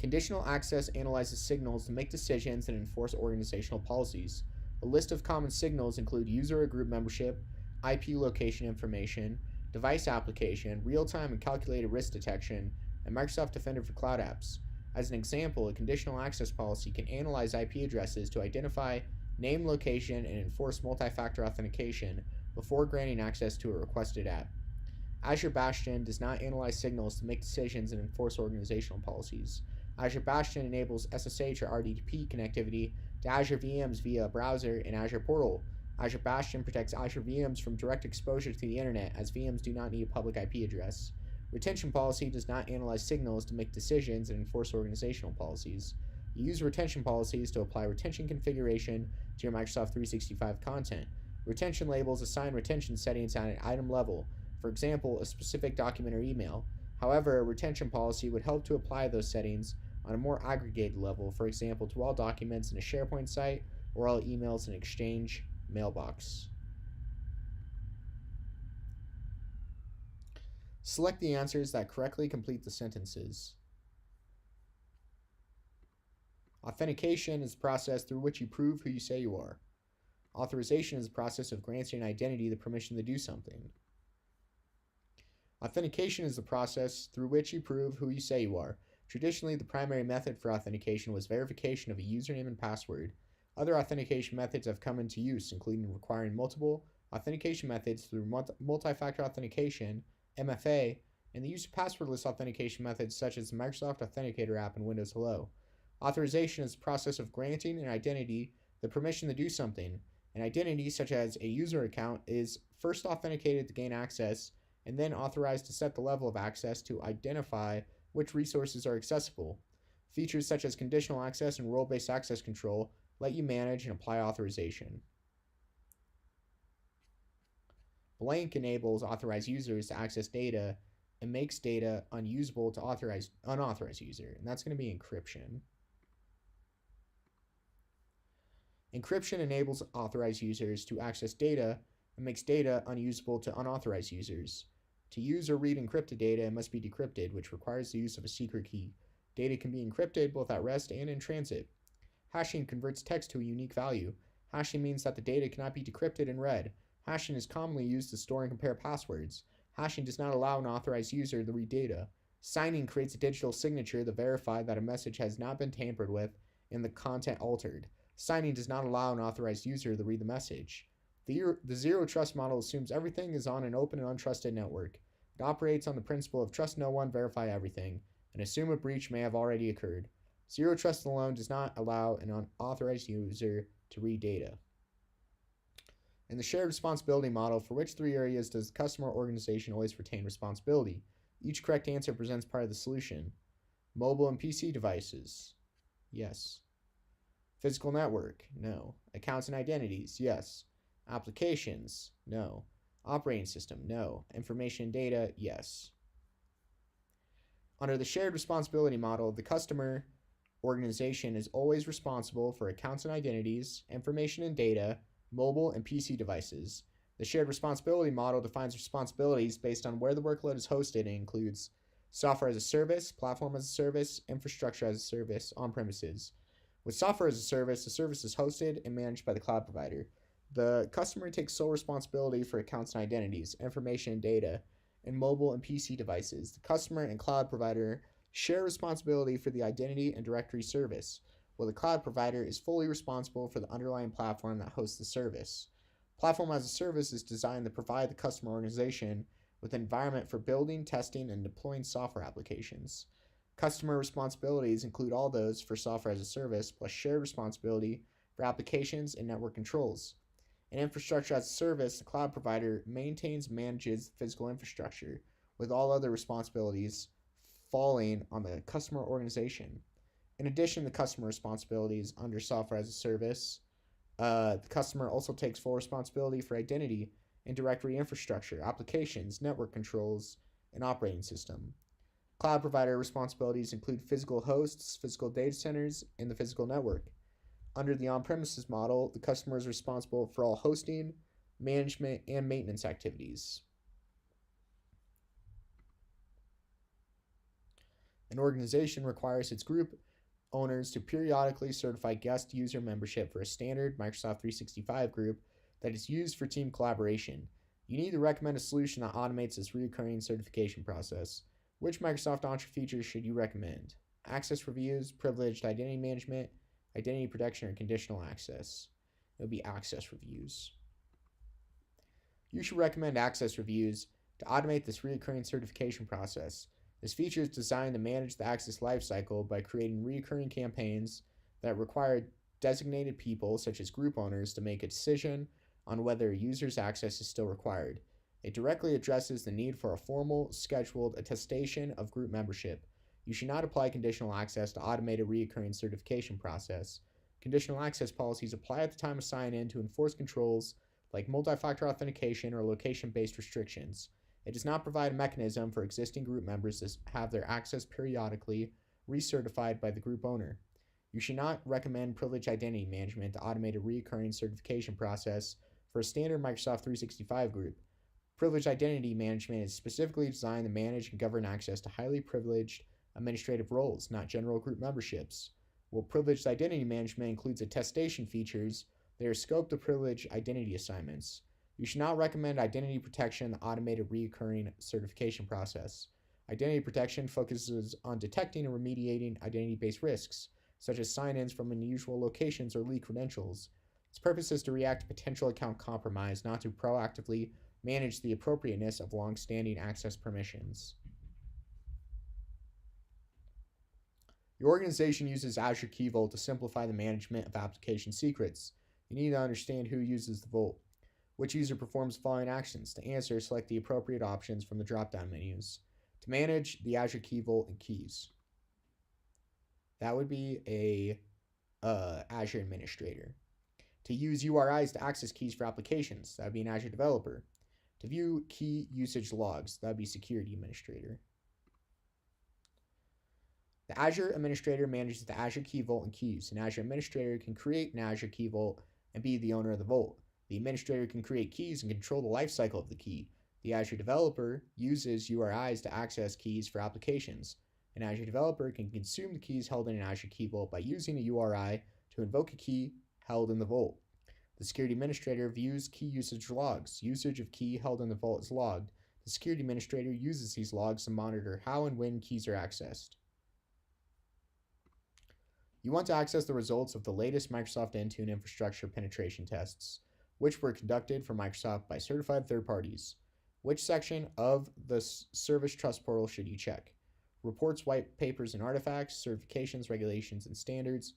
Conditional access analyzes signals to make decisions and enforce organizational policies. A list of common signals include user or group membership, IP location information, device application, real-time and calculated risk detection, and Microsoft Defender for Cloud Apps. As an example, a conditional access policy can analyze IP addresses to identify name, location, and enforce multi-factor authentication before granting access to a requested app. Azure Bastion does not analyze signals to make decisions and enforce organizational policies. Azure Bastion enables SSH or RDP connectivity to Azure VMs via a browser and Azure Portal. Azure Bastion protects Azure VMs from direct exposure to the internet, as VMs do not need a public IP address. Retention policy does not analyze signals to make decisions and enforce organizational policies. You use retention policies to apply retention configuration to your Microsoft 365 content. Retention labels assign retention settings at an item level, for example, a specific document or email. However, a retention policy would help to apply those settings on a more aggregated level, for example, to all documents in a SharePoint site or all emails in an Exchange mailbox. Select the answers that correctly complete the sentences. Authentication is the process through which you prove who you say you are. Authorization is the process of granting an identity the permission to do something. Authentication is the process through which you prove who you say you are. Traditionally, the primary method for authentication was verification of a username and password. Other authentication methods have come into use, including requiring multiple authentication methods through multi-factor authentication, MFA, and the use of passwordless authentication methods such as the Microsoft Authenticator app in Windows Hello. Authorization is the process of granting an identity the permission to do something. An identity, such as a user account, is first authenticated to gain access and then authorized to set the level of access to identify which resources are accessible. Features such as conditional access and role-based access control let you manage and apply authorization. Blank enables authorized users to access data and makes data unusable to unauthorized user, and that's going to be encryption. Encryption enables authorized users to access data and makes data unusable to unauthorized users. To use or read encrypted data, it must be decrypted, which requires the use of a secret key. Data can be encrypted both at rest and in transit. Hashing converts text to a unique value. Hashing means that the data cannot be decrypted and read. Hashing is commonly used to store and compare passwords. Hashing does not allow an authorized user to read data. Signing creates a digital signature to verify that a message has not been tampered with and the content altered. Signing does not allow an authorized user to read the message. The zero trust model assumes everything is on an open and untrusted network. It operates on the principle of trust no one, verify everything, and assume a breach may have already occurred. Zero trust alone does not allow an unauthorized user to read data. In the shared responsibility model, for which three areas does the customer organization always retain responsibility? Each correct answer presents part of the solution. Mobile and PC devices. Yes. Physical network. No. Accounts and identities. Yes. Applications. No. Operating system. No. Information and data. Yes. Under the shared responsibility model, the customer organization is always responsible for accounts and identities, information and data, mobile and PC devices. The shared responsibility model defines responsibilities based on where the workload is hosted and includes software as a service, platform as a service, infrastructure as a service, on premises. With software as a service, the service is hosted and managed by the cloud provider. The customer takes sole responsibility for accounts and identities, information and data, and mobile and PC devices. The customer and cloud provider share responsibility for the identity and directory service, while the cloud provider is fully responsible for the underlying platform that hosts the service. Platform as a service is designed to provide the customer organization with an environment for building, testing, and deploying software applications. Customer responsibilities include all those for software as a service, plus shared responsibility for applications and network controls. In infrastructure as a service, the cloud provider maintains and manages the physical infrastructure, with all other responsibilities falling on the customer organization. In addition to customer responsibilities under software as a service, the customer also takes full responsibility for identity and directory infrastructure, applications, network controls, and operating system. Cloud provider responsibilities include physical hosts, physical data centers, and the physical network. Under the on-premises model, the customer is responsible for all hosting, management, and maintenance activities. An organization requires its group owners to periodically certify guest user membership for a standard Microsoft 365 group that is used for team collaboration. You need to recommend a solution that automates this recurring certification process. Which Microsoft Entra features should you recommend? Access reviews, privileged identity management, identity protection, or conditional access? It would be access reviews. You should recommend access reviews to automate this recurring certification process. This feature is designed to manage the access lifecycle by creating recurring campaigns that require designated people, such as group owners, to make a decision on whether a user's access is still required. It directly addresses the need for a formal, scheduled attestation of group membership. You should not apply conditional access to automate a recurring certification process. Conditional access policies apply at the time of sign-in to enforce controls like multi-factor authentication or location-based restrictions. It does not provide a mechanism for existing group members to have their access periodically recertified by the group owner. You should not recommend privileged identity management to automate a recurring certification process for a standard Microsoft 365 group. Privileged identity management is specifically designed to manage and govern access to highly privileged administrative roles, not general group memberships. While privileged identity management includes attestation features, they are scoped to privileged identity assignments. You should not recommend identity protection to automate a recurring certification process. Identity protection focuses on detecting and remediating identity-based risks, such as sign-ins from unusual locations or leaked credentials. Its purpose is to react to potential account compromise, not to proactively manage the appropriateness of long-standing access permissions. Your organization uses Azure Key Vault to simplify the management of application secrets. You need to understand who uses the Vault. Which user performs the following actions? To answer, select the appropriate options from the drop-down menus. To manage the Azure Key Vault and keys, that would be a Azure administrator. To use URIs to access keys for applications, that would be an Azure developer. To view key usage logs, that would be security administrator. The Azure administrator manages the Azure Key Vault and keys. An Azure administrator can create an Azure Key Vault and be the owner of the vault. The administrator can create keys and control the lifecycle of the key. The Azure developer uses URIs to access keys for applications. An Azure developer can consume the keys held in an Azure Key Vault by using a URI to invoke a key held in the vault. The security administrator views key usage logs. Usage of key held in the vault is logged. The security administrator uses these logs to monitor how and when keys are accessed. You want to access the results of the latest Microsoft Intune infrastructure penetration tests, which were conducted for Microsoft by certified third parties. Which section of the Service Trust Portal should you check? Reports, white papers, and artifacts, certifications, regulations, and standards,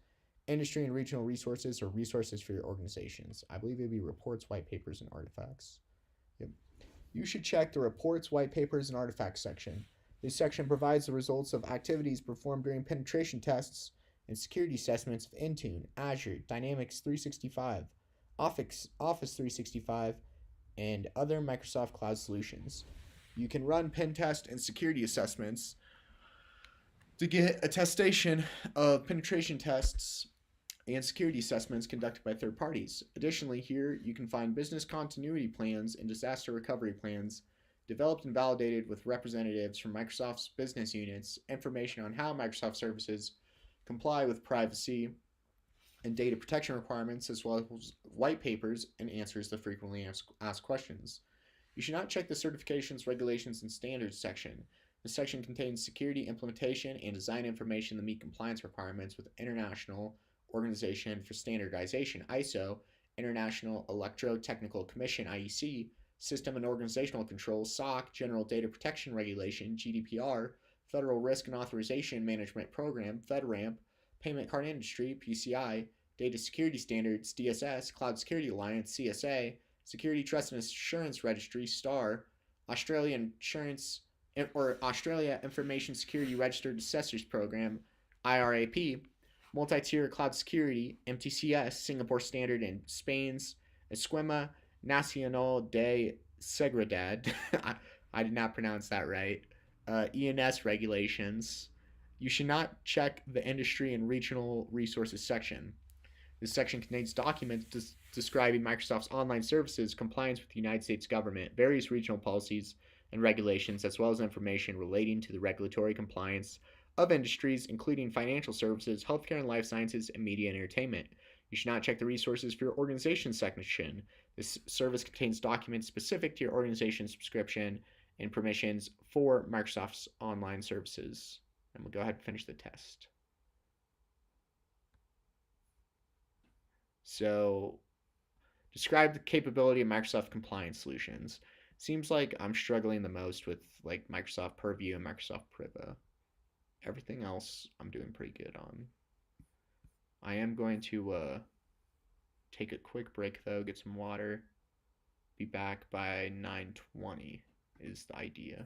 industry and regional resources, or resources for your organizations. I believe it would be reports, white papers, and artifacts. Yep. You should check the reports, white papers, and artifacts section. This section provides the results of activities performed during penetration tests and security assessments of Intune, Azure, Dynamics 365, Office 365, and other Microsoft Cloud solutions. You can run pen test and security assessments to get attestation of penetration tests and security assessments conducted by third parties. Additionally, here you can find business continuity plans and disaster recovery plans developed and validated with representatives from Microsoft's business units, information on how Microsoft services comply with privacy and data protection requirements, as well as white papers and answers to frequently asked questions. You should not check the certifications, regulations, and standards section. This section contains security implementation and design information that meet compliance requirements with International Organization for Standardization, ISO, International Electrotechnical Commission, IEC, System and Organizational Control, SOC, General Data Protection Regulation, GDPR, Federal Risk and Authorization Management Program, FedRAMP, Payment Card Industry, PCI, Data Security Standards, DSS, Cloud Security Alliance, CSA, Security Trust and Assurance Registry, STAR, Australia Information Security Registered Assessors Program, IRAP, Multi-Tier Cloud Security, MTCS, Singapore Standard, and Spain's Esquema Nacional de Seguridad. I did not pronounce that right. ENS regulations. You should not check the industry and regional resources section. This section contains documents describing Microsoft's online services compliance with the United States government, various regional policies and regulations, as well as information relating to the regulatory compliance of industries, including financial services, healthcare and life sciences, and media and entertainment. You should not check the resources for your organization section. This service contains documents specific to your organization's subscription and permissions for Microsoft's online services. And we'll go ahead and finish the test. So, describe the capability of Microsoft compliance solutions. Seems like I'm struggling the most with like Microsoft Purview and Microsoft Priva. Everything else I'm doing pretty good on. I am going to take a quick break though, get some water. Be back by 9:20 is the idea.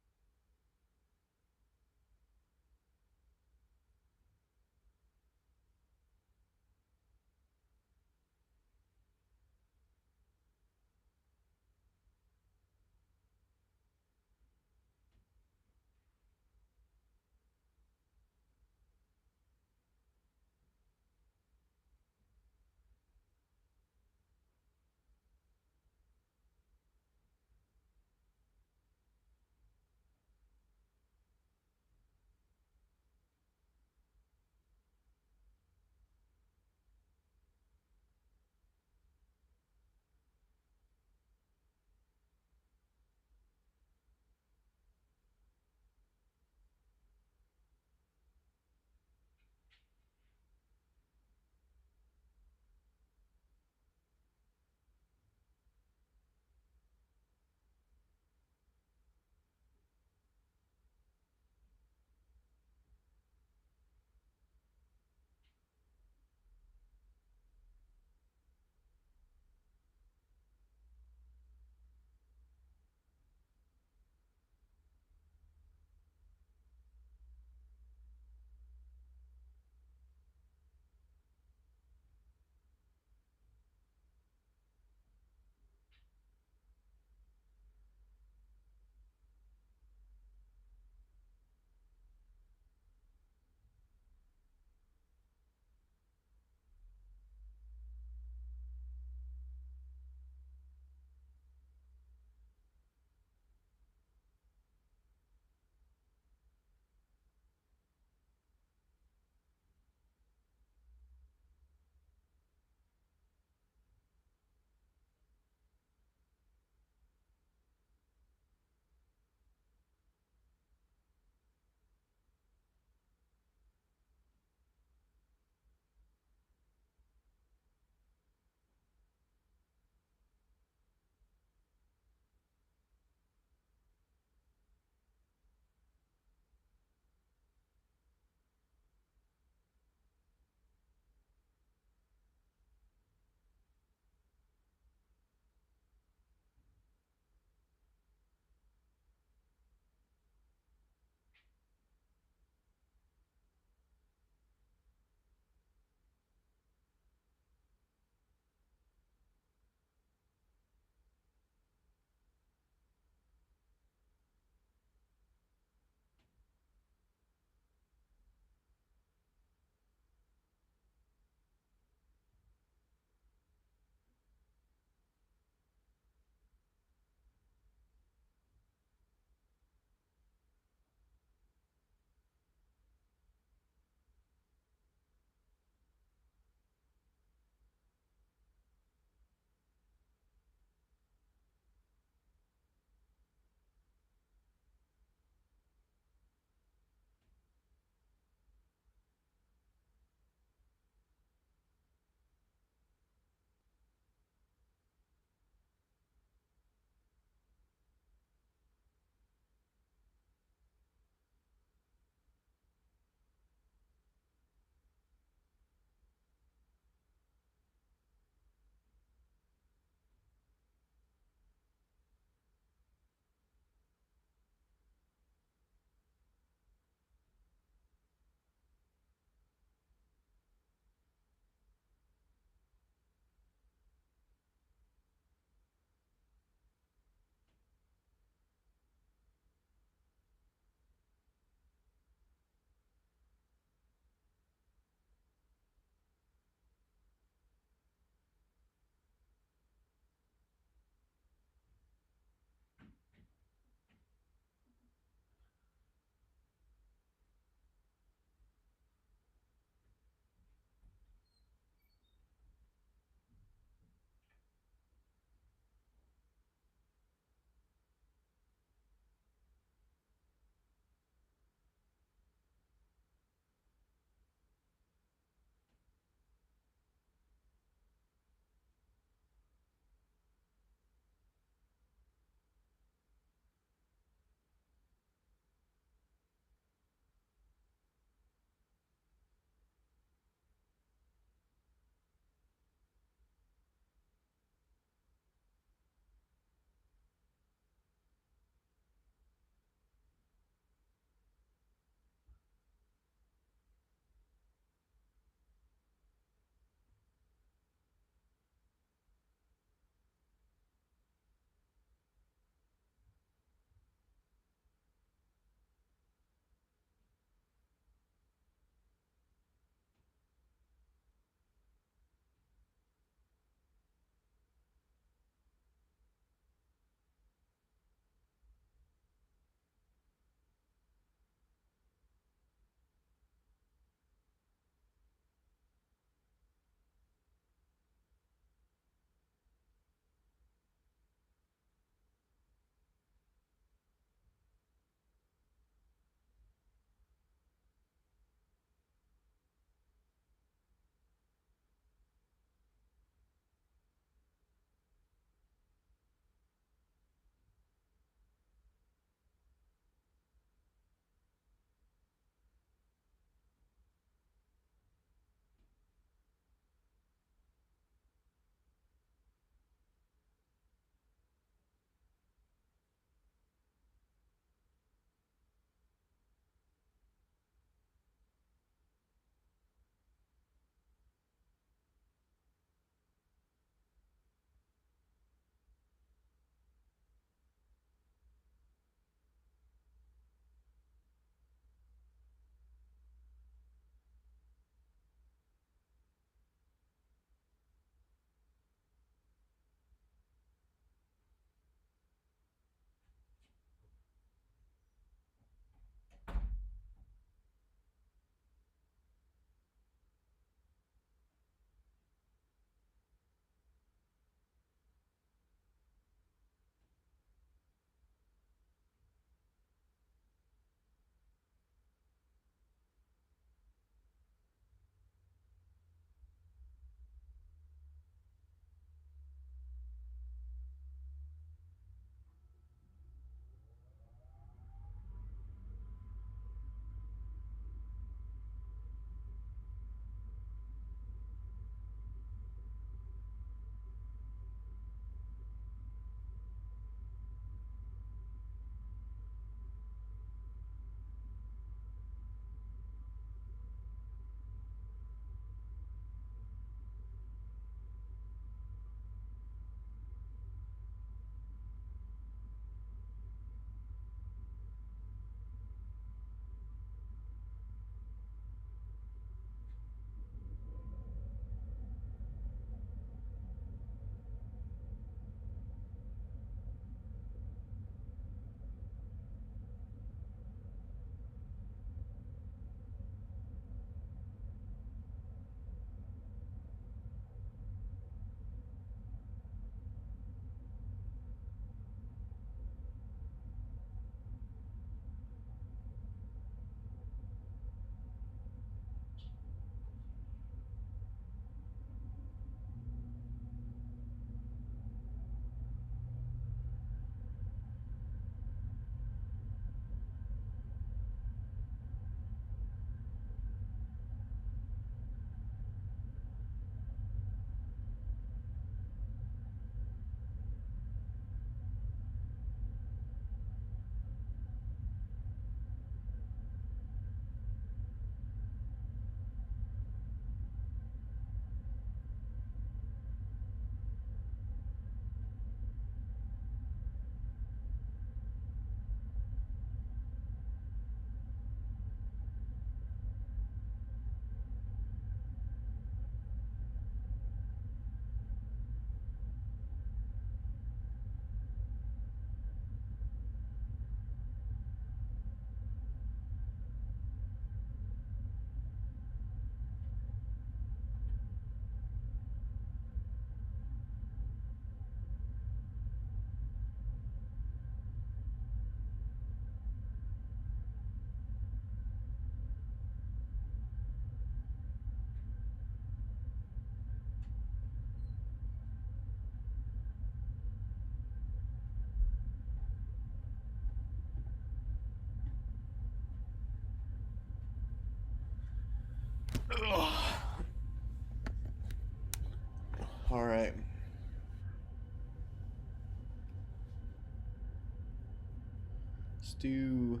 Let's do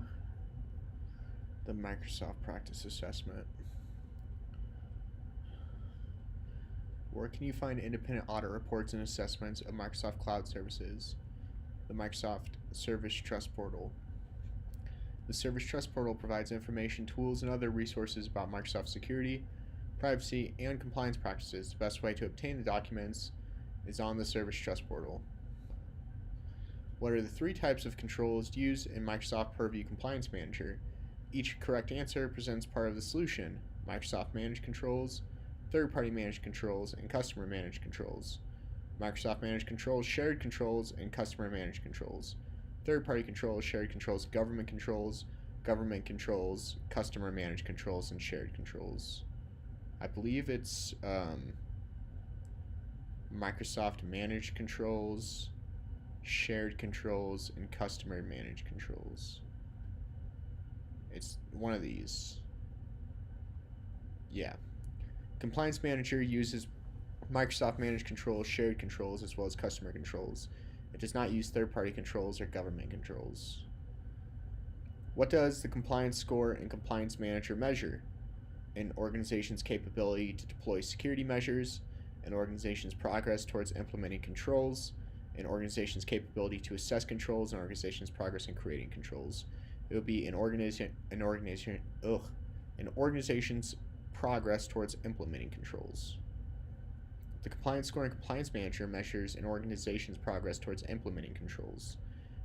the Microsoft Practice Assessment. Where can you find independent audit reports and assessments of Microsoft Cloud Services? The Microsoft Service Trust Portal. The Service Trust Portal provides information, tools, and other resources about Microsoft security, privacy, and compliance practices. The best way to obtain the documents is on the Service Trust Portal. What are the 3 types of controls used in Microsoft Purview Compliance Manager? Each correct answer presents part of the solution: Microsoft Managed Controls, third-party managed controls, and customer managed controls. Microsoft Managed Controls, shared controls, and customer managed controls. Third-party controls, shared controls, government controls, customer managed controls, and shared controls. I believe it's Microsoft Managed Controls, shared controls, and customer managed controls. It's one of these. Yeah. Compliance Manager uses Microsoft Managed Controls, shared controls, as well as customer controls. It does not use third-party controls or government controls. What does the Compliance Score and Compliance Manager measure? An organization's capability to deploy security measures, an organization's progress towards implementing controls, an organization's capability to assess controls, and an organization's progress in creating controls. It would be an organization's progress towards implementing controls. The Compliance Score and Compliance Manager measures an organization's progress towards implementing controls.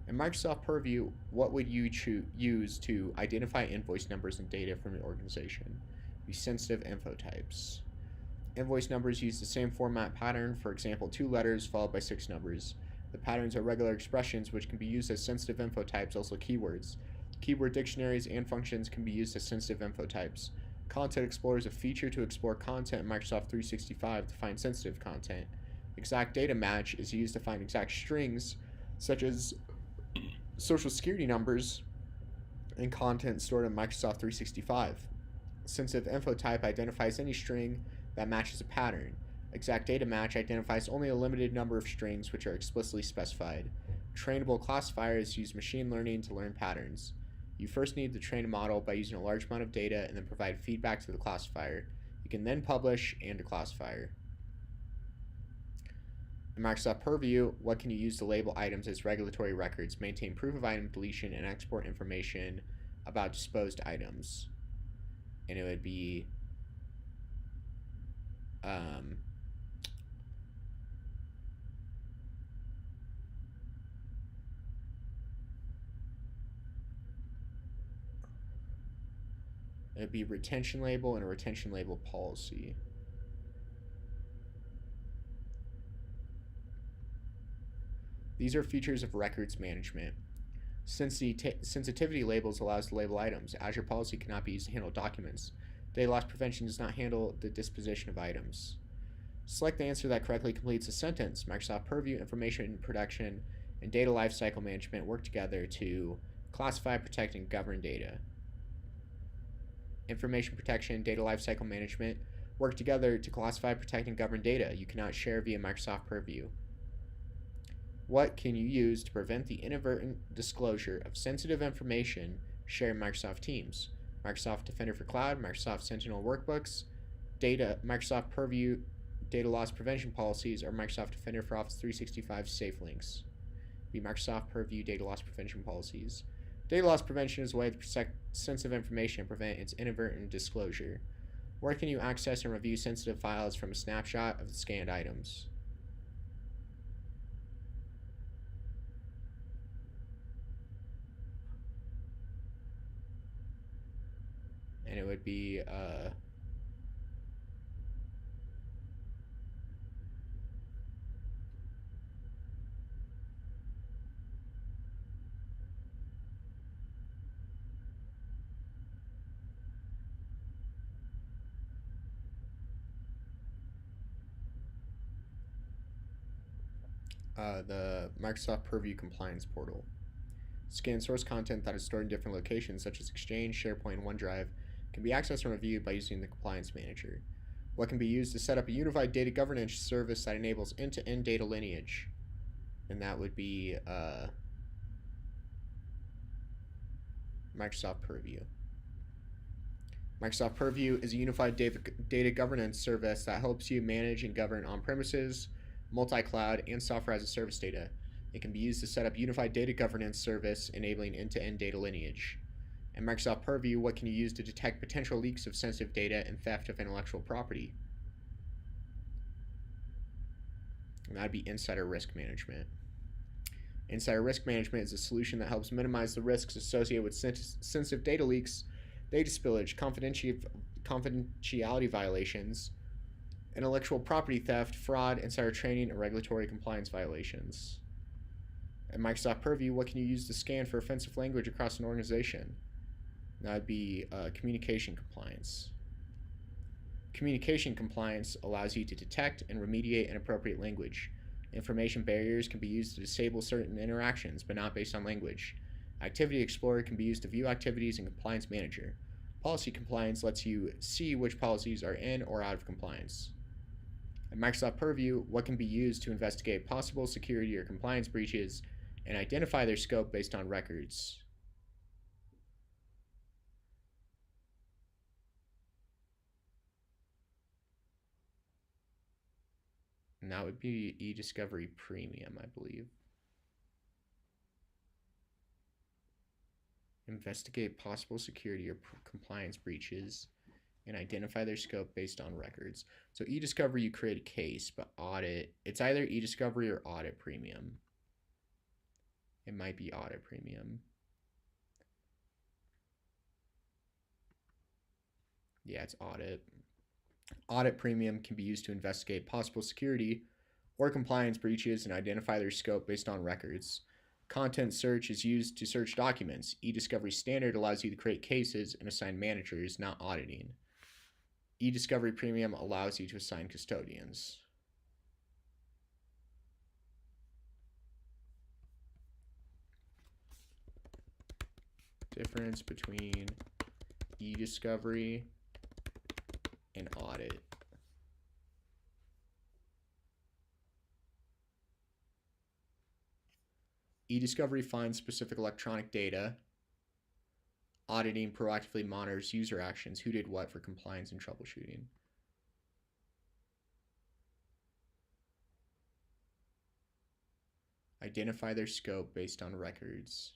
In Microsoft Purview, what would you use to identify invoice numbers and data from your organization? Use sensitive info types. Invoice numbers use the same format pattern, for example, 2 letters followed by 6 numbers. The patterns are regular expressions which can be used as sensitive info types, also keywords. Keyword dictionaries and functions can be used as sensitive info types. Content Explorer is a feature to explore content in Microsoft 365 to find sensitive content. Exact data match is used to find exact strings, such as social security numbers, and content stored in Microsoft 365. Sensitive info type identifies any string that matches a pattern. Exact data match identifies only a limited number of strings which are explicitly specified. Trainable classifiers use machine learning to learn patterns. You first need to train a model by using a large amount of data and then provide feedback to the classifier. You can then publish and declassifier. In Microsoft Purview, what can you use to label items as regulatory records, maintain proof of item deletion, and export information about disposed items? And it would be retention label and a retention label policy. These are features of records management. Sensitivity labels allows to label items. Azure policy cannot be used to handle documents. Data loss prevention does not handle the disposition of items. Select the answer that correctly completes a sentence. Microsoft Purview, information protection, and data lifecycle management work together to classify, protect, and govern data. Information protection, data lifecycle management work together to classify, protect, and govern data you cannot share via Microsoft Purview. What can you use to prevent the inadvertent disclosure of sensitive information shared in Microsoft Teams? Microsoft Defender for Cloud, Microsoft Sentinel workbooks, Microsoft Purview data loss prevention policies, or Microsoft Defender for Office 365 safe links. Be Microsoft Purview data loss prevention policies. Data loss prevention is a way to protect sensitive information and prevent its inadvertent disclosure. Where can you access and review sensitive files from a snapshot of the scanned items? And it would be the Microsoft Purview Compliance Portal. Scan source content that is stored in different locations, such as Exchange, SharePoint, and OneDrive, can be accessed and reviewed by using the Compliance Manager. What can be used to set up a unified data governance service that enables end-to-end data lineage? And that would be Microsoft Purview. Microsoft Purview is a unified data governance service that helps you manage and govern on-premises, multi-cloud, and software as a service data. It can be used to set up unified data governance service, enabling end-to-end data lineage. In Microsoft Purview, what can you use to detect potential leaks of sensitive data and theft of intellectual property? And that'd be insider risk management. Insider risk management is a solution that helps minimize the risks associated with sensitive data leaks, data spillage, confidentiality violations, intellectual property theft, fraud, insider trading, and regulatory compliance violations. In Microsoft Purview, what can you use to scan for offensive language across an organization? That would be communication compliance. Communication compliance allows you to detect and remediate inappropriate language. Information barriers can be used to disable certain interactions, but not based on language. Activity Explorer can be used to view activities in Compliance Manager. Policy compliance lets you see which policies are in or out of compliance. In Microsoft Purview, what can be used to investigate possible security or compliance breaches and identify their scope based on records? And that would be eDiscovery Premium, I believe. Investigate possible security or compliance breaches and identify their scope based on records. So eDiscovery, you create a case, but audit, it's either eDiscovery or Audit Premium. It might be Audit Premium. Yeah, it's Audit. Audit Premium can be used to investigate possible security or compliance breaches and identify their scope based on records. Content search is used to search documents. eDiscovery Standard allows you to create cases and assign managers, not auditing. eDiscovery Premium allows you to assign custodians. Difference between eDiscovery and audit. eDiscovery finds specific electronic data. Auditing proactively monitors user actions, who did what for compliance and troubleshooting. Identify their scope based on records.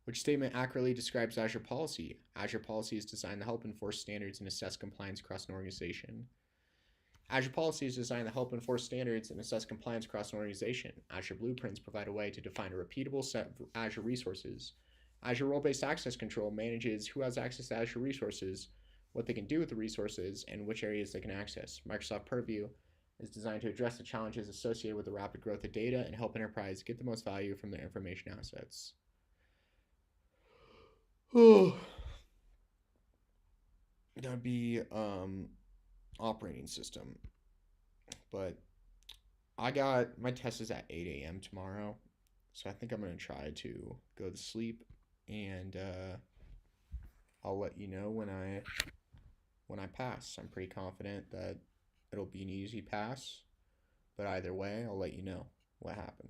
Which statement accurately describes Azure policy? Azure policy is designed to help enforce standards and assess compliance across an organization. Azure policy is designed to help enforce standards and assess compliance across an organization. Azure blueprints provide a way to define a repeatable set of Azure resources. Azure role-based access control manages who has access to Azure resources, what they can do with the resources, and which areas they can access. Microsoft Purview is designed to address the challenges associated with the rapid growth of data and help enterprise get the most value from their information assets. That'd be operating system. But I got my test is at 8 a.m. tomorrow, so I think I'm gonna try to go to sleep, and I'll let you know when I pass. I'm pretty confident that it'll be an easy pass, but either way, I'll let you know what happens.